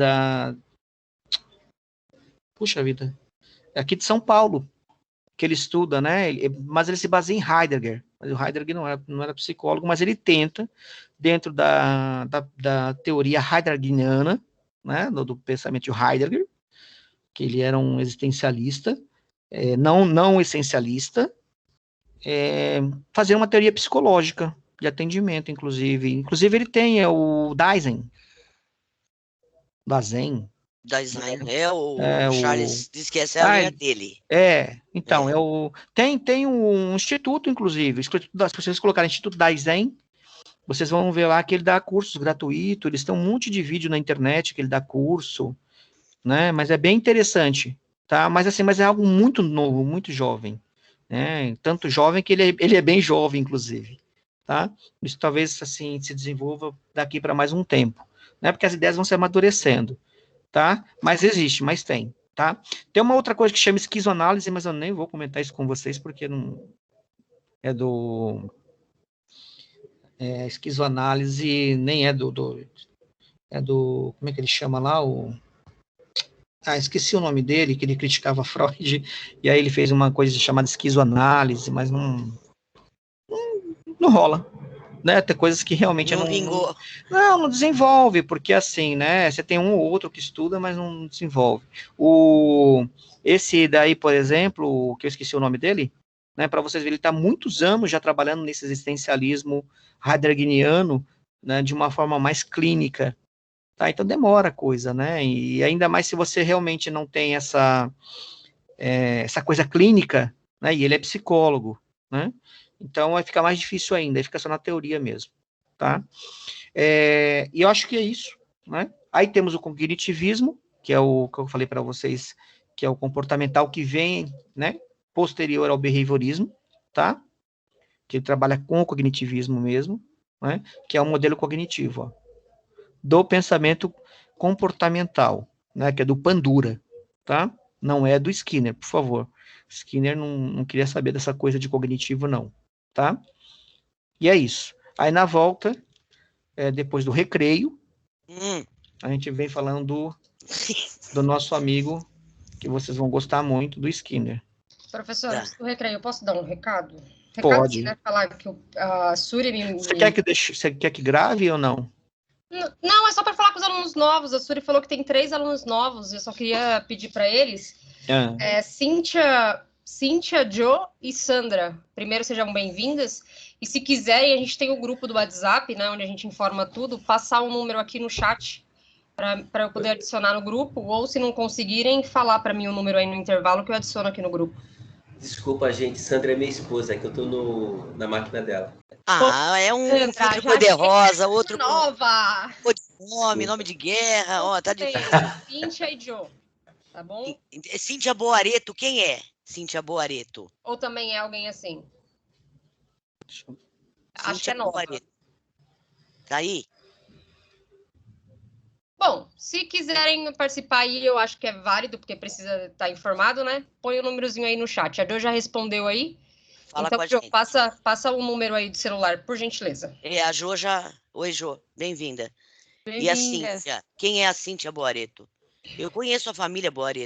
puxa vida, aqui de São Paulo, que ele estuda, né, mas ele se baseia em Heidegger. Mas o Heidegger não era psicólogo, mas ele tenta, dentro da teoria heideggeriana, né, do pensamento de Heidegger, que ele era um existencialista, não essencialista, fazer uma teoria psicológica de atendimento, inclusive. Inclusive ele tem o Dasein. Dasein, o Charles diz que essa é a linha dele. Então, tem um instituto, inclusive, se vocês colocarem Instituto Dasein, vocês vão ver lá que ele dá cursos gratuitos, eles têm um monte de vídeo na internet que ele dá curso, né, mas é bem interessante, tá, mas é algo muito novo, muito jovem, né, tanto jovem que ele é bem jovem, inclusive, tá, isso talvez, assim, se desenvolva daqui para mais um tempo, né, porque as ideias vão se amadurecendo, tá, mas existe, mas tem, tá, tem uma outra coisa que chama esquizoanálise, mas eu nem vou comentar isso com vocês, porque não é esquizoanálise nem é do como é que ele chama lá, esqueci o nome dele, que ele criticava Freud, e aí ele fez uma coisa chamada esquizoanálise, mas não rola, né, tem coisas que realmente não vingou. Não desenvolve, porque assim, né, você tem um ou outro que estuda, mas não desenvolve. Esse daí, por exemplo, que eu esqueci o nome dele, né, para vocês verem, ele está há muitos anos já trabalhando nesse existencialismo heideggeriano, né, de uma forma mais clínica, tá? Então demora a coisa, né, e ainda mais se você realmente não tem essa coisa clínica, né, e ele é psicólogo, né, então vai ficar mais difícil ainda, aí fica só na teoria mesmo, tá? E eu acho que é isso, né? Aí temos o cognitivismo, que é o que eu falei para vocês, que é o comportamental que vem, né, posterior ao behaviorismo, tá? Que ele trabalha com o cognitivismo mesmo, né? Que é o modelo cognitivo, ó, do pensamento comportamental, né? Que é do Bandura, tá? Não é do Skinner, por favor. Skinner não queria saber dessa coisa de cognitivo, não, tá? E é isso. Aí na volta, depois do recreio, a gente vem falando do nosso amigo, que vocês vão gostar muito, do Skinner. Professor, antes do recreio, eu posso dar um recado? Pode. Né, falar que a Suri Você quer que grave ou não? Não, é só para falar com os alunos novos. A Suri falou que tem 3 alunos novos. Eu só queria pedir para eles. Cíntia, Jo e Sandra. Primeiro, sejam bem-vindas. E se quiserem, a gente tem o grupo do WhatsApp, né, onde a gente informa tudo. Passar o número aqui no chat para eu poder adicionar no grupo. Ou, se não conseguirem, falar para mim o número aí no intervalo que eu adiciono aqui no grupo. Desculpa, gente. Sandra é minha esposa, que eu tô na máquina dela. É um cor-de-rosa, outro nova. Nome de guerra, ó, tá difícil. Cíntia e Jo, tá bom? Cíntia Boareto, quem é? Cíntia Boareto. Ou também é alguém assim? Acho que é nova. Boareto. Tá aí? Bom, se quiserem participar aí, eu acho que é válido, porque precisa estar informado, né? Põe o númerozinho aí no chat. A Jo já respondeu aí. Fala então, com a Jo, gente. passa o número aí do celular, por gentileza. A Jo já... Oi, Jo. Bem-vinda. E a Cíntia? Quem é a Cíntia Boareto? Eu conheço a família Boareto.